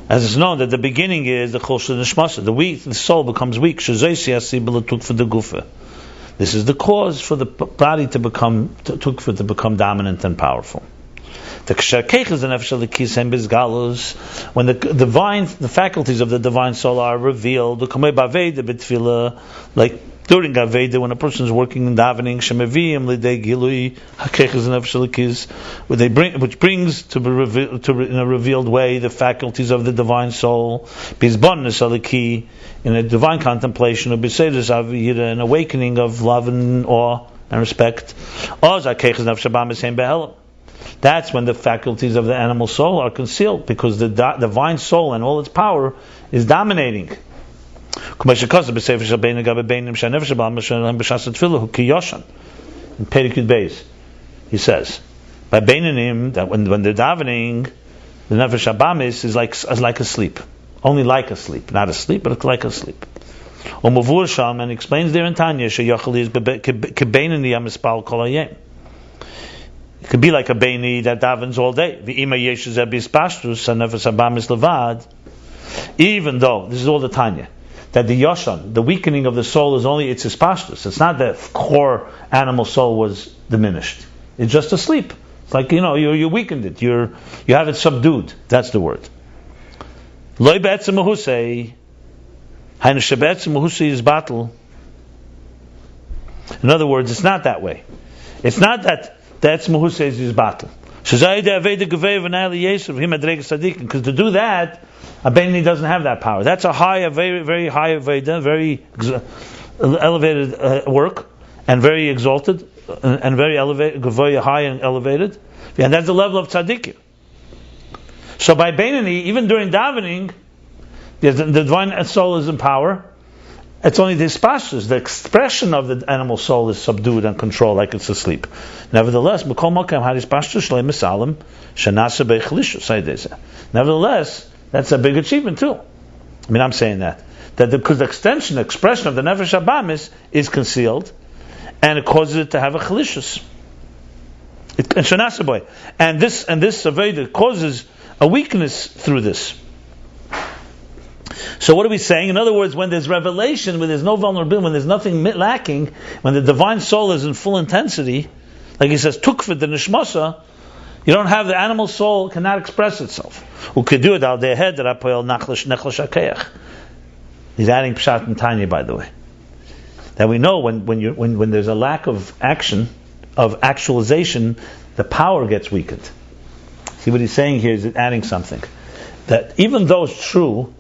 As it's known that the beginning is the chulsha nishmasa. The soul becomes weak. This is the cause for the body to become dominant and powerful. When the faculties of the divine soul are revealed, like during Aveda, when a person is working in davening, which brings to be revealed in a revealed way the faculties of the divine soul, in a divine contemplation, an awakening of love and awe and respect. That's when the faculties of the animal soul are concealed, because the divine soul and all its power is dominating. In Patriarchs Beis, he says, by Beinanim, that when they're davening, the nefesh habamis is like a sleep, only like a sleep, not a sleep, but it's like a sleep. And he explains there in Tanya, it could be like a beini that davens all day. Even though this is all the Tanya, that the yoshan, the weakening of the soul, is only its ispashtus. It's not that core animal soul was diminished. It's just asleep. It's like, you weakened it. You have it subdued. That's the word. Loi be'etzem mahusei. Hainu shebe'etzem mahusei is battle. In other words, it's not that way. It's not that etzem mahusei is battle. Because to do that, a Beini doesn't have that power. That's a very, very high Aveda, very elevated work, and very exalted, and very elevated, very high and elevated. And that's the level of tzaddikim. So by Beinani, even during davening, the divine soul is in power. It's only the spashes, the expression of the animal soul is subdued and controlled like it's asleep. Nevertheless, that's a big achievement too. I'm saying that because the expression of the nefesh habamis is concealed, and it causes it to have a chalishus. And this aveda causes a weakness through this. So what are we saying? In other words, when there's revelation, when there's no vulnerability, when there's nothing lacking, when the divine soul is in full intensity, like he says, tukfid the nishmasa, you don't have the animal soul cannot express itself. He's adding pshat and tanya, by the way, that we know when there's a lack of action, of actualization, the power gets weakened. See what he's saying here is adding something, that even though it's true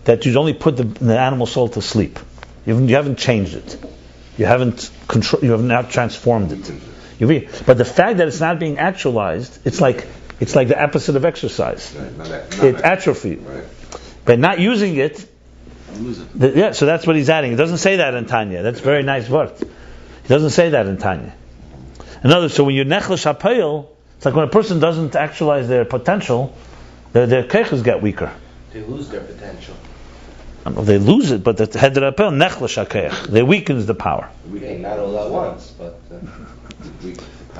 that you only put the animal soul to sleep, you haven't changed it, you have not transformed it. But the fact that it's not being actualized, it's like the opposite of exercise. It atrophies. Right. By not using it, so that's what he's adding. It doesn't say that in Tanya. That's a very nice word. He doesn't say that in Tanya. In other words, so when you nechlesh hapayil, it's like when a person doesn't actualize their potential, their keiches get weaker. They lose their potential. they lose it, but the heder apel nechlesh hakeach. They weakens the power. Okay, not all at once, but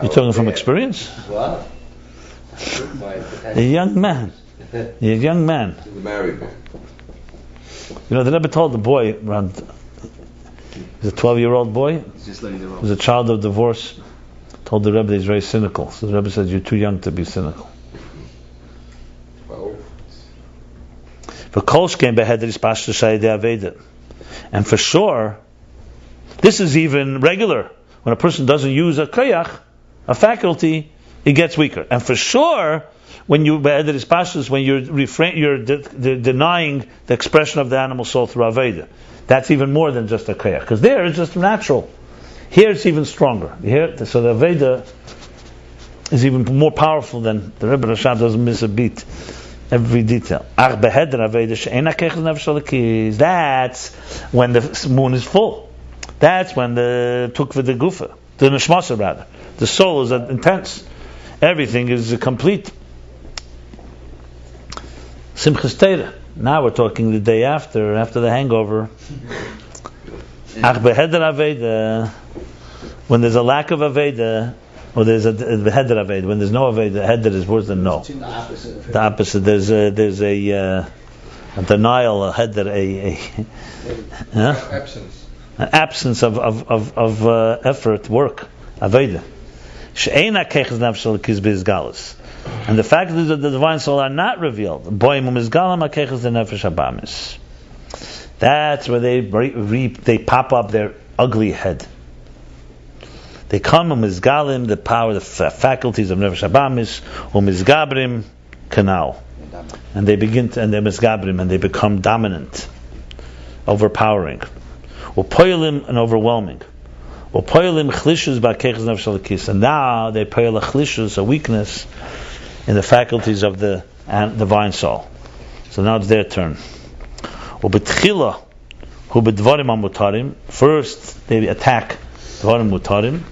You're talking from experience? Well, A young man. A young man. The married man. You know, the Rebbe told the boy around. He's a 12-year-old boy. He's just letting the roll. He was a child of divorce. Told the Rebbe that he's very cynical. So the Rebbe said, "You're too young to be cynical." Well, And for sure, this is even regular. When a person doesn't use a koyach, a faculty, it gets weaker. And for sure, when you're denying the expression of the animal soul through Aveda, that's even more than just a koyach. Because there it's just natural. Here it's even stronger. So the Aveda is even more powerful than the Rebbe Rashab doesn't miss a beat. Every detail. That's when the moon is full. That's when the tukva de gufa, the neshmasa rather. The soul is intense. Everything is complete. Simchas Torah. Now we're talking the day after the hangover. When there's a lack of Aveda, or there's a heder Aveda. When there's no Aveda, heder is worse than no. The opposite. There's a denial, a heder, absence. An absence of effort, work, Aveda. And the faculties of the divine soul are not revealed. That's where they pop up their ugly head. They come umizgalim, the power, the faculties of nefesh habamis, umizgabrim kanal, and they begin to, and they're mizgabrim, and they become dominant, overpowering, upoilim and overwhelming, upoilim chlishus ba'keiches nefesh halakis, and now they poil a chlishus, a weakness, in the faculties of the divine soul. So now it's their turn. Ubetchila, hu bedvarim amutarim. First they attack dvarim mutarim.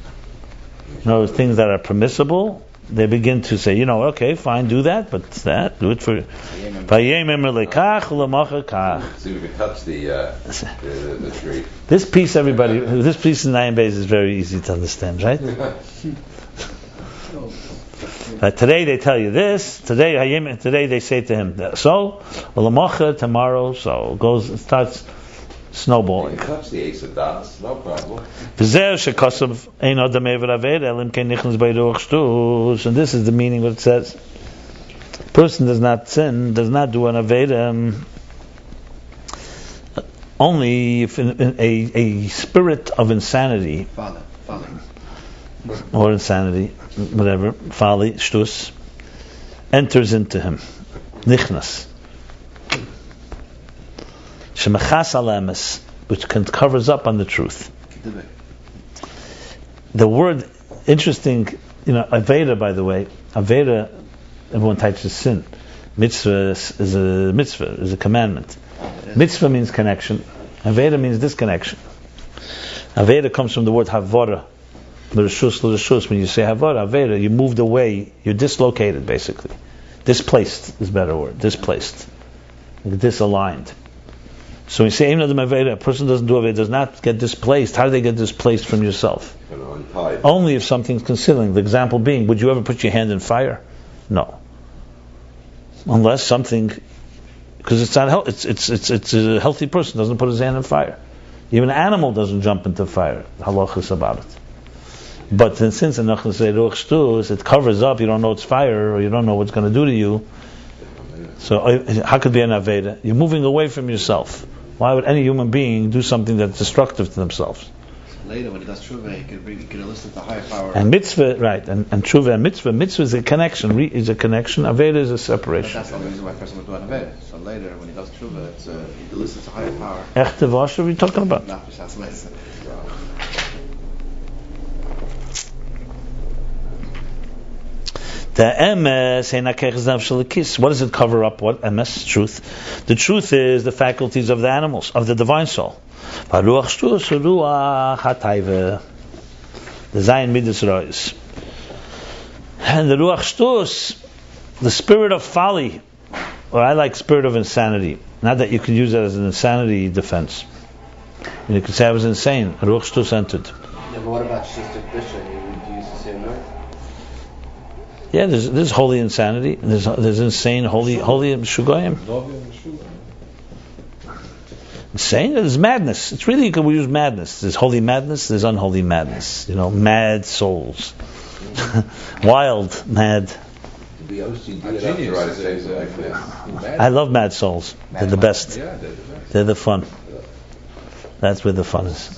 Things that are permissible, they begin to say, okay, fine, do that, but do it for. See if we can touch the tree. This piece, everybody, this piece in Ayin Beis is very easy to understand, right? Today they tell you this. Today they say to him, so tomorrow, so it starts snowballing. You can touch the ace of dots, no problem. And this is the meaning what it says. A person does not sin, does not do an Aveda, only if a spirit of insanity, Folly. or insanity, whatever, folly, shtus, enters into him. Nichnas. Shemachas al emes, which covers up on the truth. The word, interesting, Aveda, by the way, Aveda, everyone types as sin. Mitzvah is a commandment. Mitzvah means connection. Aveda means disconnection. Aveda comes from the word havara. L'reshus. When you say havara, Aveda, you moved away, you're dislocated, basically. Displaced is a better word. Displaced. Disaligned. So when you say a person doesn't do Aveda, does not get displaced. How do they get displaced from yourself? Only if something's concealing. The example being, would you ever put your hand in fire? No. Unless something, because it's not it's a healthy person doesn't put his hand in fire. Even an animal doesn't jump into fire. Halach is about it. But since it covers up, you don't know it's fire, or you don't know what's going to do to you. So how could it be an Aveda? You're moving away from yourself. Why would any human being do something that's destructive to themselves? Later, when he does tshuva, he can elicit the higher power. And mitzvah, right? And tshuva and mitzvah. Mitzvah is a connection. Is a connection. Aveda is a separation. But that's the only reason why a person would do an Aveda. So later, when he does tshuva, it elicits a higher power. Echte Washer, what are you talking about? The emes, what does it cover up? What emes? Truth. The truth is the faculties of the animals, of the divine soul. The Zayin Midas Rois. And the Ruach Shtus, the spirit of folly, or I like spirit of insanity. Not that you can use that as an insanity defense. You could say I was insane. Ruach Shtus entered. Yeah, but what about Shista Krishna? You would use the same word? Yeah, there's holy insanity. There's insane holy Shugayim. Insane? There's madness. It's really, you can use madness. There's holy madness, there's unholy madness. Mad souls. Wild, mad. I love mad souls. They're the best. They're the fun. That's where the fun is.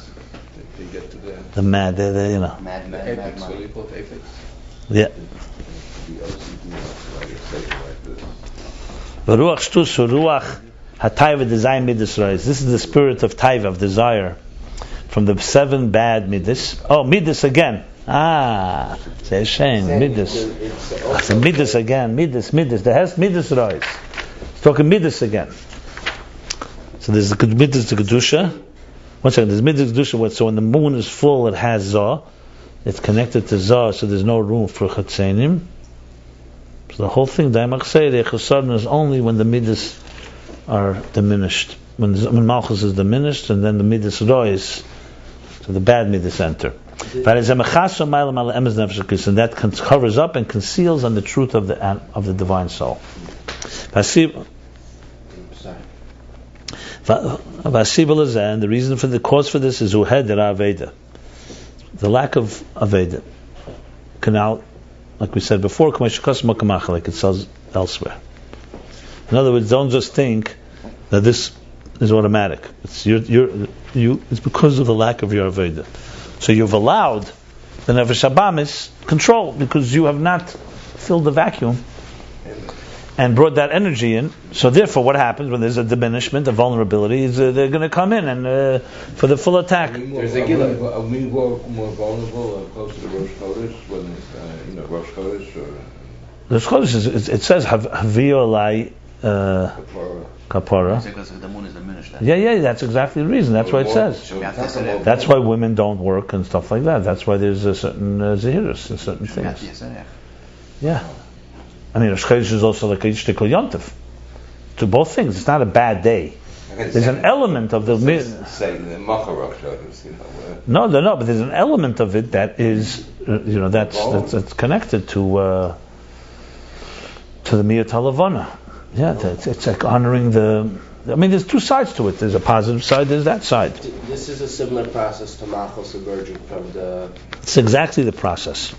They get to the mad. They're Mad. What do you call it? Apex? Yeah. Ruach Shtus, Ruach HaTaiva Desire Midas Reis. This is the spirit of Taiva, of desire, from the 7 bad Midas. Oh, Midas again. It's a shame. Midas. It's Midas again. Midas. There has Midas Reis. It's talking Midas again. So there's the Midas to Kedusha. One second. There's Midas Kedusha. So when the moon is full, it has Zah. It's connected to Zah, so there's no room for Chatzenim. So the whole thing, Daimach say, the Chesarn is only when the Midas are diminished. When Malchus is diminished, and then the Midas Rois, so the bad Midas enter. And that covers up and conceals on the truth of the divine soul. And the reason for the cause for this is the lack of Aveda. Canal, like we said before, like it says elsewhere. In other words, don't just think that this is automatic. It's it's because of the lack of your Aveda. So you've allowed the Nefesh Habamis control because you have not filled the vacuum and brought that energy in. So therefore, what happens when there's a diminishment, a vulnerability, is they're going to come in and for the full attack. Are we more vulnerable close to the Rosh Chodesh when Rosh Chodesh? Rosh Chodesh it says Havio Lai Kapara. Because the moon is diminished. Yeah, that's exactly the reason. That's why it says. That's why women don't work and stuff like that. That's why there's a certain zehirus and certain things. Yeah. I mean, Rosh Chodesh is also like a Yishtikol Yontif. To both things. It's not a bad day. There's an element of the... No, but there's an element of it that is, that's connected to the Miyat HaLavana. Yeah, it's like honoring there's 2 sides to it. There's a positive side, there's that side. This is a similar process to Machos emerging from the... It's exactly the process.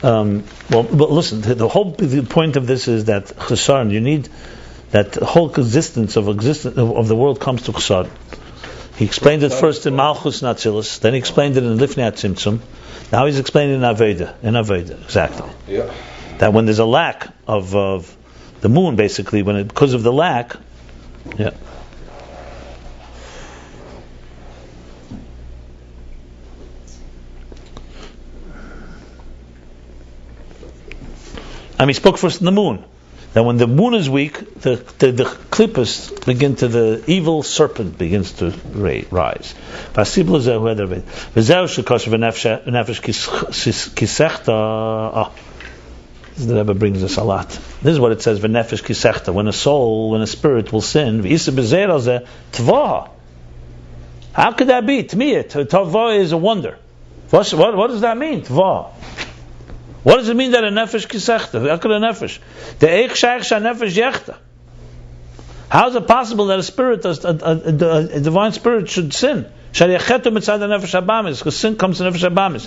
But listen, the whole point of this is that Chesarn, you need that the whole existence of the world comes to Chesarn. He explained it first in Malchus Natzilus, then he explained it in Lifnei Tzimtzum. Now he's explaining in Aveda, exactly. Yeah. That when there's a lack of the moon, basically, because of the lack, yeah. He spoke first in the moon. That when the moon is weak, the klippas begin to, the evil serpent begins to rise. The Rebbe brings us a lot. This is what it says: "V'nefesh kisechta." When a spirit will sin, how could that be? Tmiyah. Tava is a wonder. What does that mean? Tva. What does it mean that a nefesh kisechta? How could a nefesh? The eich shaykh nefesh yechta. How is it possible that a spirit, a divine spirit, should sin? Because sin comes to nefesh habamis.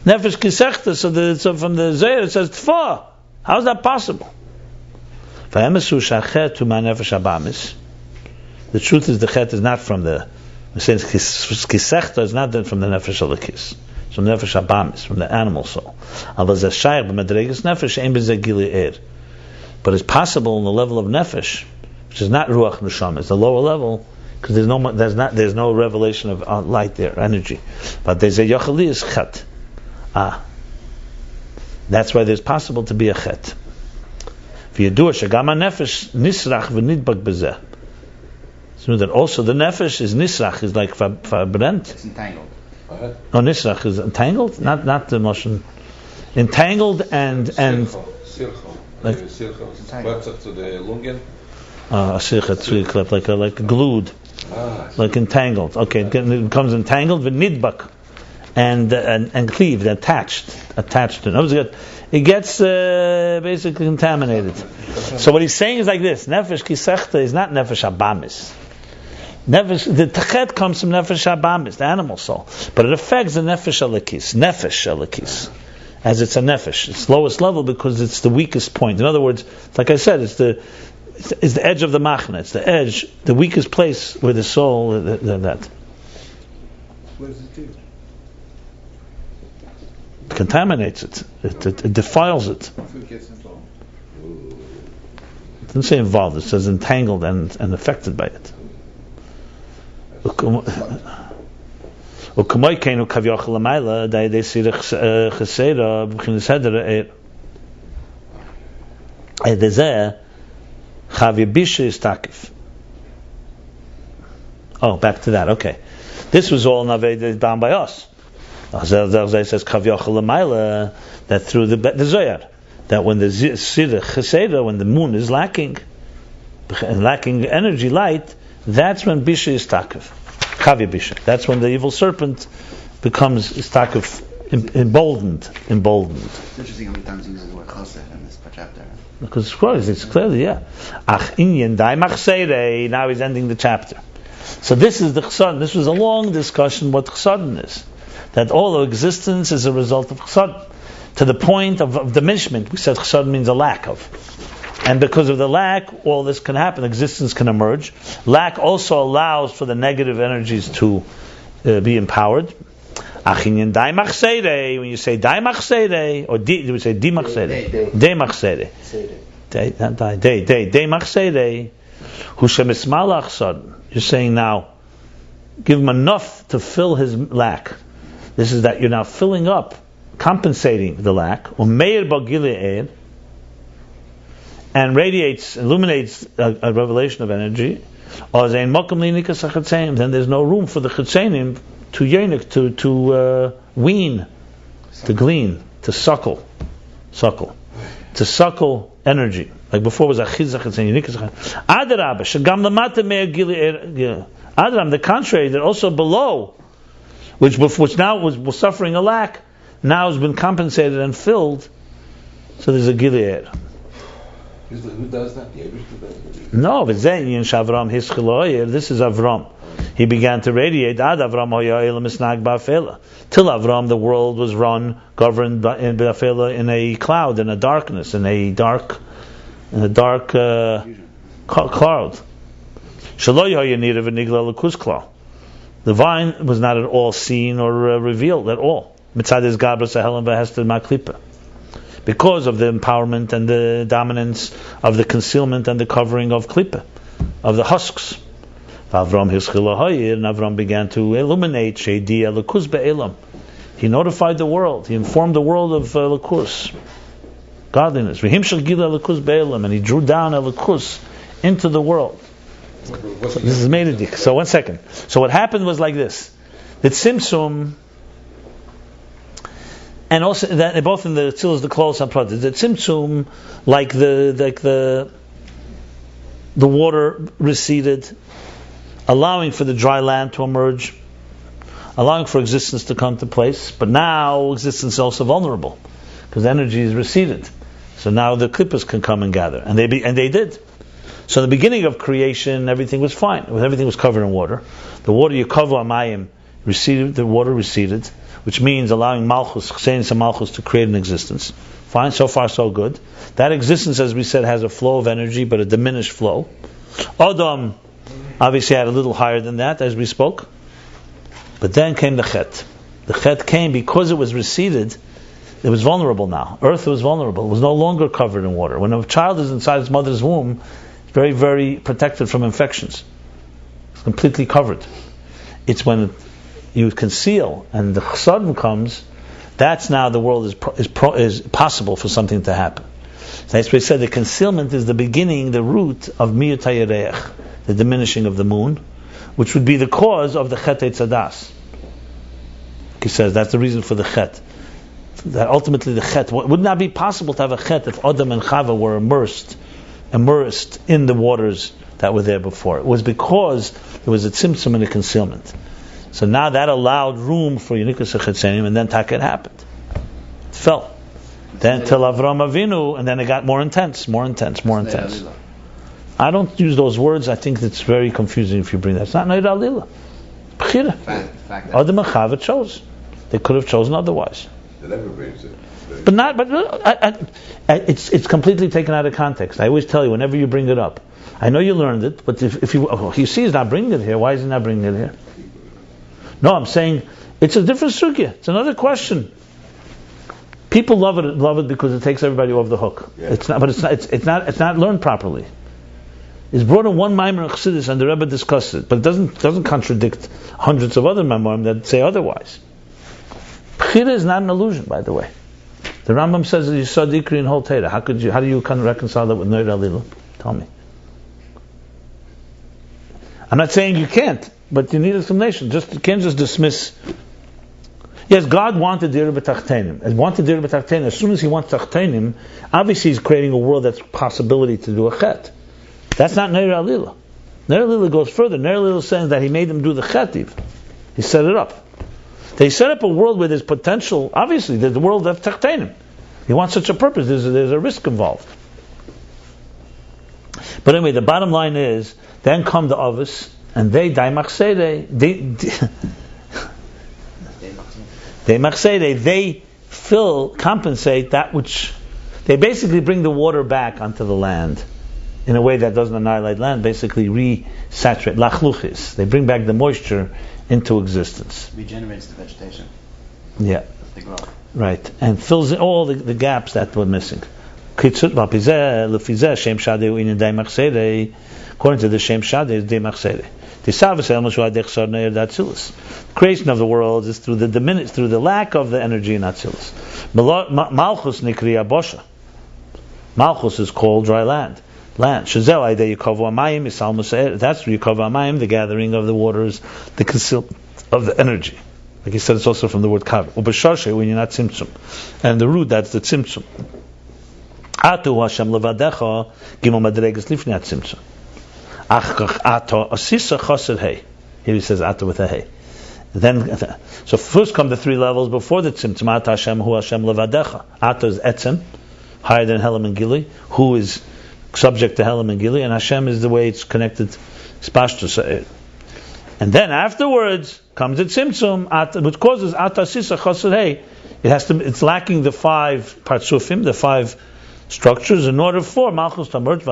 Nefesh kisechta. So from the Zohar it says tfa. How is that possible? The truth is the chet is not from the. Since kisechta is not from the nefesh alakis. From nefesh habamis, from the animal soul. But it's possible in the level of nefesh, which is not ruach neshama, it's the lower level, because there's no revelation of light there, energy. But there's a yachali is chet. That's why there's possible to be a chet. So that also the nefesh is nisrach, is like verbrent. It's entangled. No, nisrach is entangled, not the motion. Entangled and Silcho. Like silcho. To the lungen. like glued, like entangled. Okay, it becomes entangled with nidbak and cleaved, attached. In other words, it gets basically contaminated. So what he's saying is like this: nefesh kisechta is not nefesh abamis. The tachet comes from nefesh abamis, the animal soul, but it affects the nefesh alakis, as it's a nefesh. It's lowest level because it's the weakest point. In other words, like I said, it's the edge of the machna. It's the edge, the weakest place where the soul. That. What does it do? It contaminates it. It defiles it. If it gets involved. It doesn't say involved. It says entangled and affected by it. Oh, back to that. Okay, this was all naved down by us. It says that through the Zohar, that when the Sirach Cheseda, when the moon is lacking energy, light, that's when Bisha is takif. Kavya Bisha. That's when the evil serpent becomes takif, emboldened. It's interesting how many times he uses the word chosed in this chapter. Because it's clearly, yeah. Ach inyan dai machseirei. Now he's ending the chapter. So this is the chesed. This was a long discussion what chesed is. That all of existence is a result of chesed. To the point of diminishment, we said chesed means a lack of. And because of the lack, all this can happen, existence can emerge. Lack also allows for the negative energies to be empowered. When you say dai machseirei, or you would say di machseirei. De machseirei. De machseirei. Hu shemismal chesed. You're saying now, give him enough to fill his lack. This is that you're now filling up, compensating the lack, and illuminates a revelation of energy. Then there's no room for the chitzenim to yearnik, to wean, to glean, to suckle energy. Like before was achizach chitzenim, adarabah shagam lamata me'agili. Adram, the contrary, that also below, which now was suffering a lack, now has been compensated and filled. So there's a gilead. Who does that? No, but then in Shavram Hischaloyer, this is Avram. He began to radiate. Ad Avram misnag ba'afela. Till Avram, the world was governed in ba'afela, in a cloud, in a darkness, in a dark cloud. The vine was not at all seen or revealed at all. Because of the empowerment and the dominance of the concealment and the covering of klipa, of the husks. And Avram began to illuminate. He notified the world. He informed the world of Elikus, godliness. And he drew down Elikus into the world. So this is Menedik. So 1 second. So what happened was like this: the Tzimtzum, and also that both in the Tzilas, the Klolos, and Pratis, the Tzimtzum, like the water receded, allowing for the dry land to emerge, allowing for existence to come to place. But now existence is also vulnerable because energy is receded. So now the klippas can come and gather, and they did. So in the beginning of creation, everything was fine. Everything was covered in water. The water Yekava Amayim receded. The water receded, which means allowing Malchus, Chsenis and Malchus, to create an existence. Fine, so far so good. That existence, as we said, has a flow of energy, but a diminished flow. Adam obviously had a little higher than that, as we spoke. But then came the Chet. The Chet came because it was receded. It was vulnerable now. Earth was vulnerable. It was no longer covered in water. When a child is inside its mother's womb, very, very protected from infections. It's completely covered. It's when you conceal and the chesed comes, that's now the world is possible for something to happen. So that's why we said the concealment is the beginning, the root of miyut hayereach, the diminishing of the moon, which would be the cause of the chet etzadas. He says that's the reason for the chet. That ultimately the chet would not be possible to have a chet if Adam and Chava were immersed immersed in the waters that were there before. It was because there was a tzimtzum and a concealment. So now that allowed room for Yunikus Chetzenim, and then Taket happened. It fell. Then till Avram Avinu, and then it got more intense. I don't use those words. I think it's very confusing if you bring that. It's not Neir Alila. B'chira. Adam Achav chose. They could have chosen otherwise. They never brings it. But it's completely taken out of context. I always tell you, whenever you bring it up, I know you learned it, but if you see he's not bringing it here, why is he not bringing it here? No, I'm saying it's a different sugya. It's another question. People love it because it takes everybody off the hook. Yeah. It's not learned properly. It's brought in one Maimon Chassidus and the Rebbe discussed it, but it doesn't contradict hundreds of other Maimorim that say otherwise. B'chira is not an illusion, by the way. The Rambam says that you saw Dikri in whole Torah. How do you reconcile that with Neir Alila? Tell me. I'm not saying you can't, but you need explanation. You can't just dismiss. Yes, God wanted Dir B'Tachtenim. And wanted Dir B'Tachtenim. As soon as He wants Tachtenim, obviously He's creating a world that's possibility to do a chet. That's not Neir Alila. Neir Alila goes further. Neir Alila is saying that He made them do the chetiv. He set it up. They set up a world where there's potential. Obviously, there's the world of Tachtenim. He wants such a purpose. There's a risk involved. But anyway, the bottom line is, then come the Avos, and they they compensate that which they basically bring the water back onto the land in a way that doesn't annihilate land, basically resaturate lachluchis. They bring back the moisture into existence. Regenerates the vegetation. Yeah. They grow. Right. And fills in all the gaps that were missing. According to the Shem Shaddai is Demachsere. The creation of the world is through the lack of the energy in Atzilus. Malchus nikriya bosha. Malchus is called dry land. That's Yikov Amayim, the gathering of the waters, the concealment of the energy. Like he said, it's also from the word kav. Ubeshashe, when you're not tzimtzum. And the root, that's the tzimtzum. Atu Hashem levadecha, gimel madreges lifnei tzimtzum. Here he says Ata with a hey. Then, so first come the three levels before the tzimtzum. Ata Hashem hu Hashem levadecha. Ata is etzem, higher than Helam and Gili, who is subject to Helam and Gili, and Hashem is the way it's connected. And then afterwards comes the tzimtzum, which causes Ata Sisa Chassid Hey. It's lacking the 5 partsufim, the 5 structures, in order for Malchus to emerge.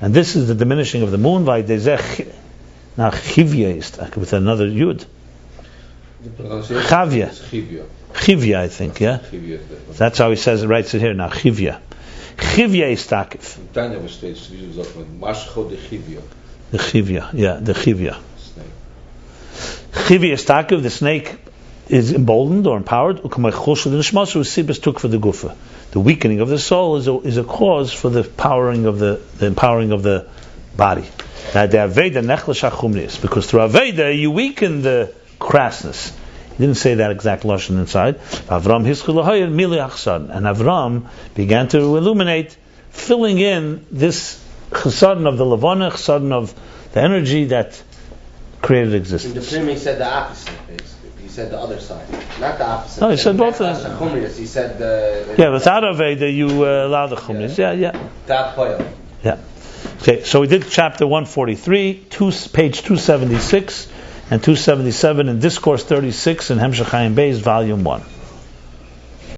And this is the diminishing of the moon. Now chivya is with another yud. Chavya. Chivya, I think. Yeah. That's how he says it. Writes it here now. Chivya. Chivya is takif. The chivya. Yeah. The chivya. Chivya is takif. The snake is emboldened or empowered. The weakening of the soul is a cause for the empowering of the body. Because through Aveda you weaken the crassness. He didn't say that exact lashon inside. And Avram began to illuminate, filling in this chesed of the levana, chesed of the energy that created existence. In the Prim he said the opposite, basically. He said the other side, not the opposite. No, he said both of them. He said the... Yeah, without Aveda you allow the chumris. Yeah. Yeah. Okay, so we did chapter 143, page 276 and 277 in Discourse 36 in Hemshech Ayin Beis, volume 1.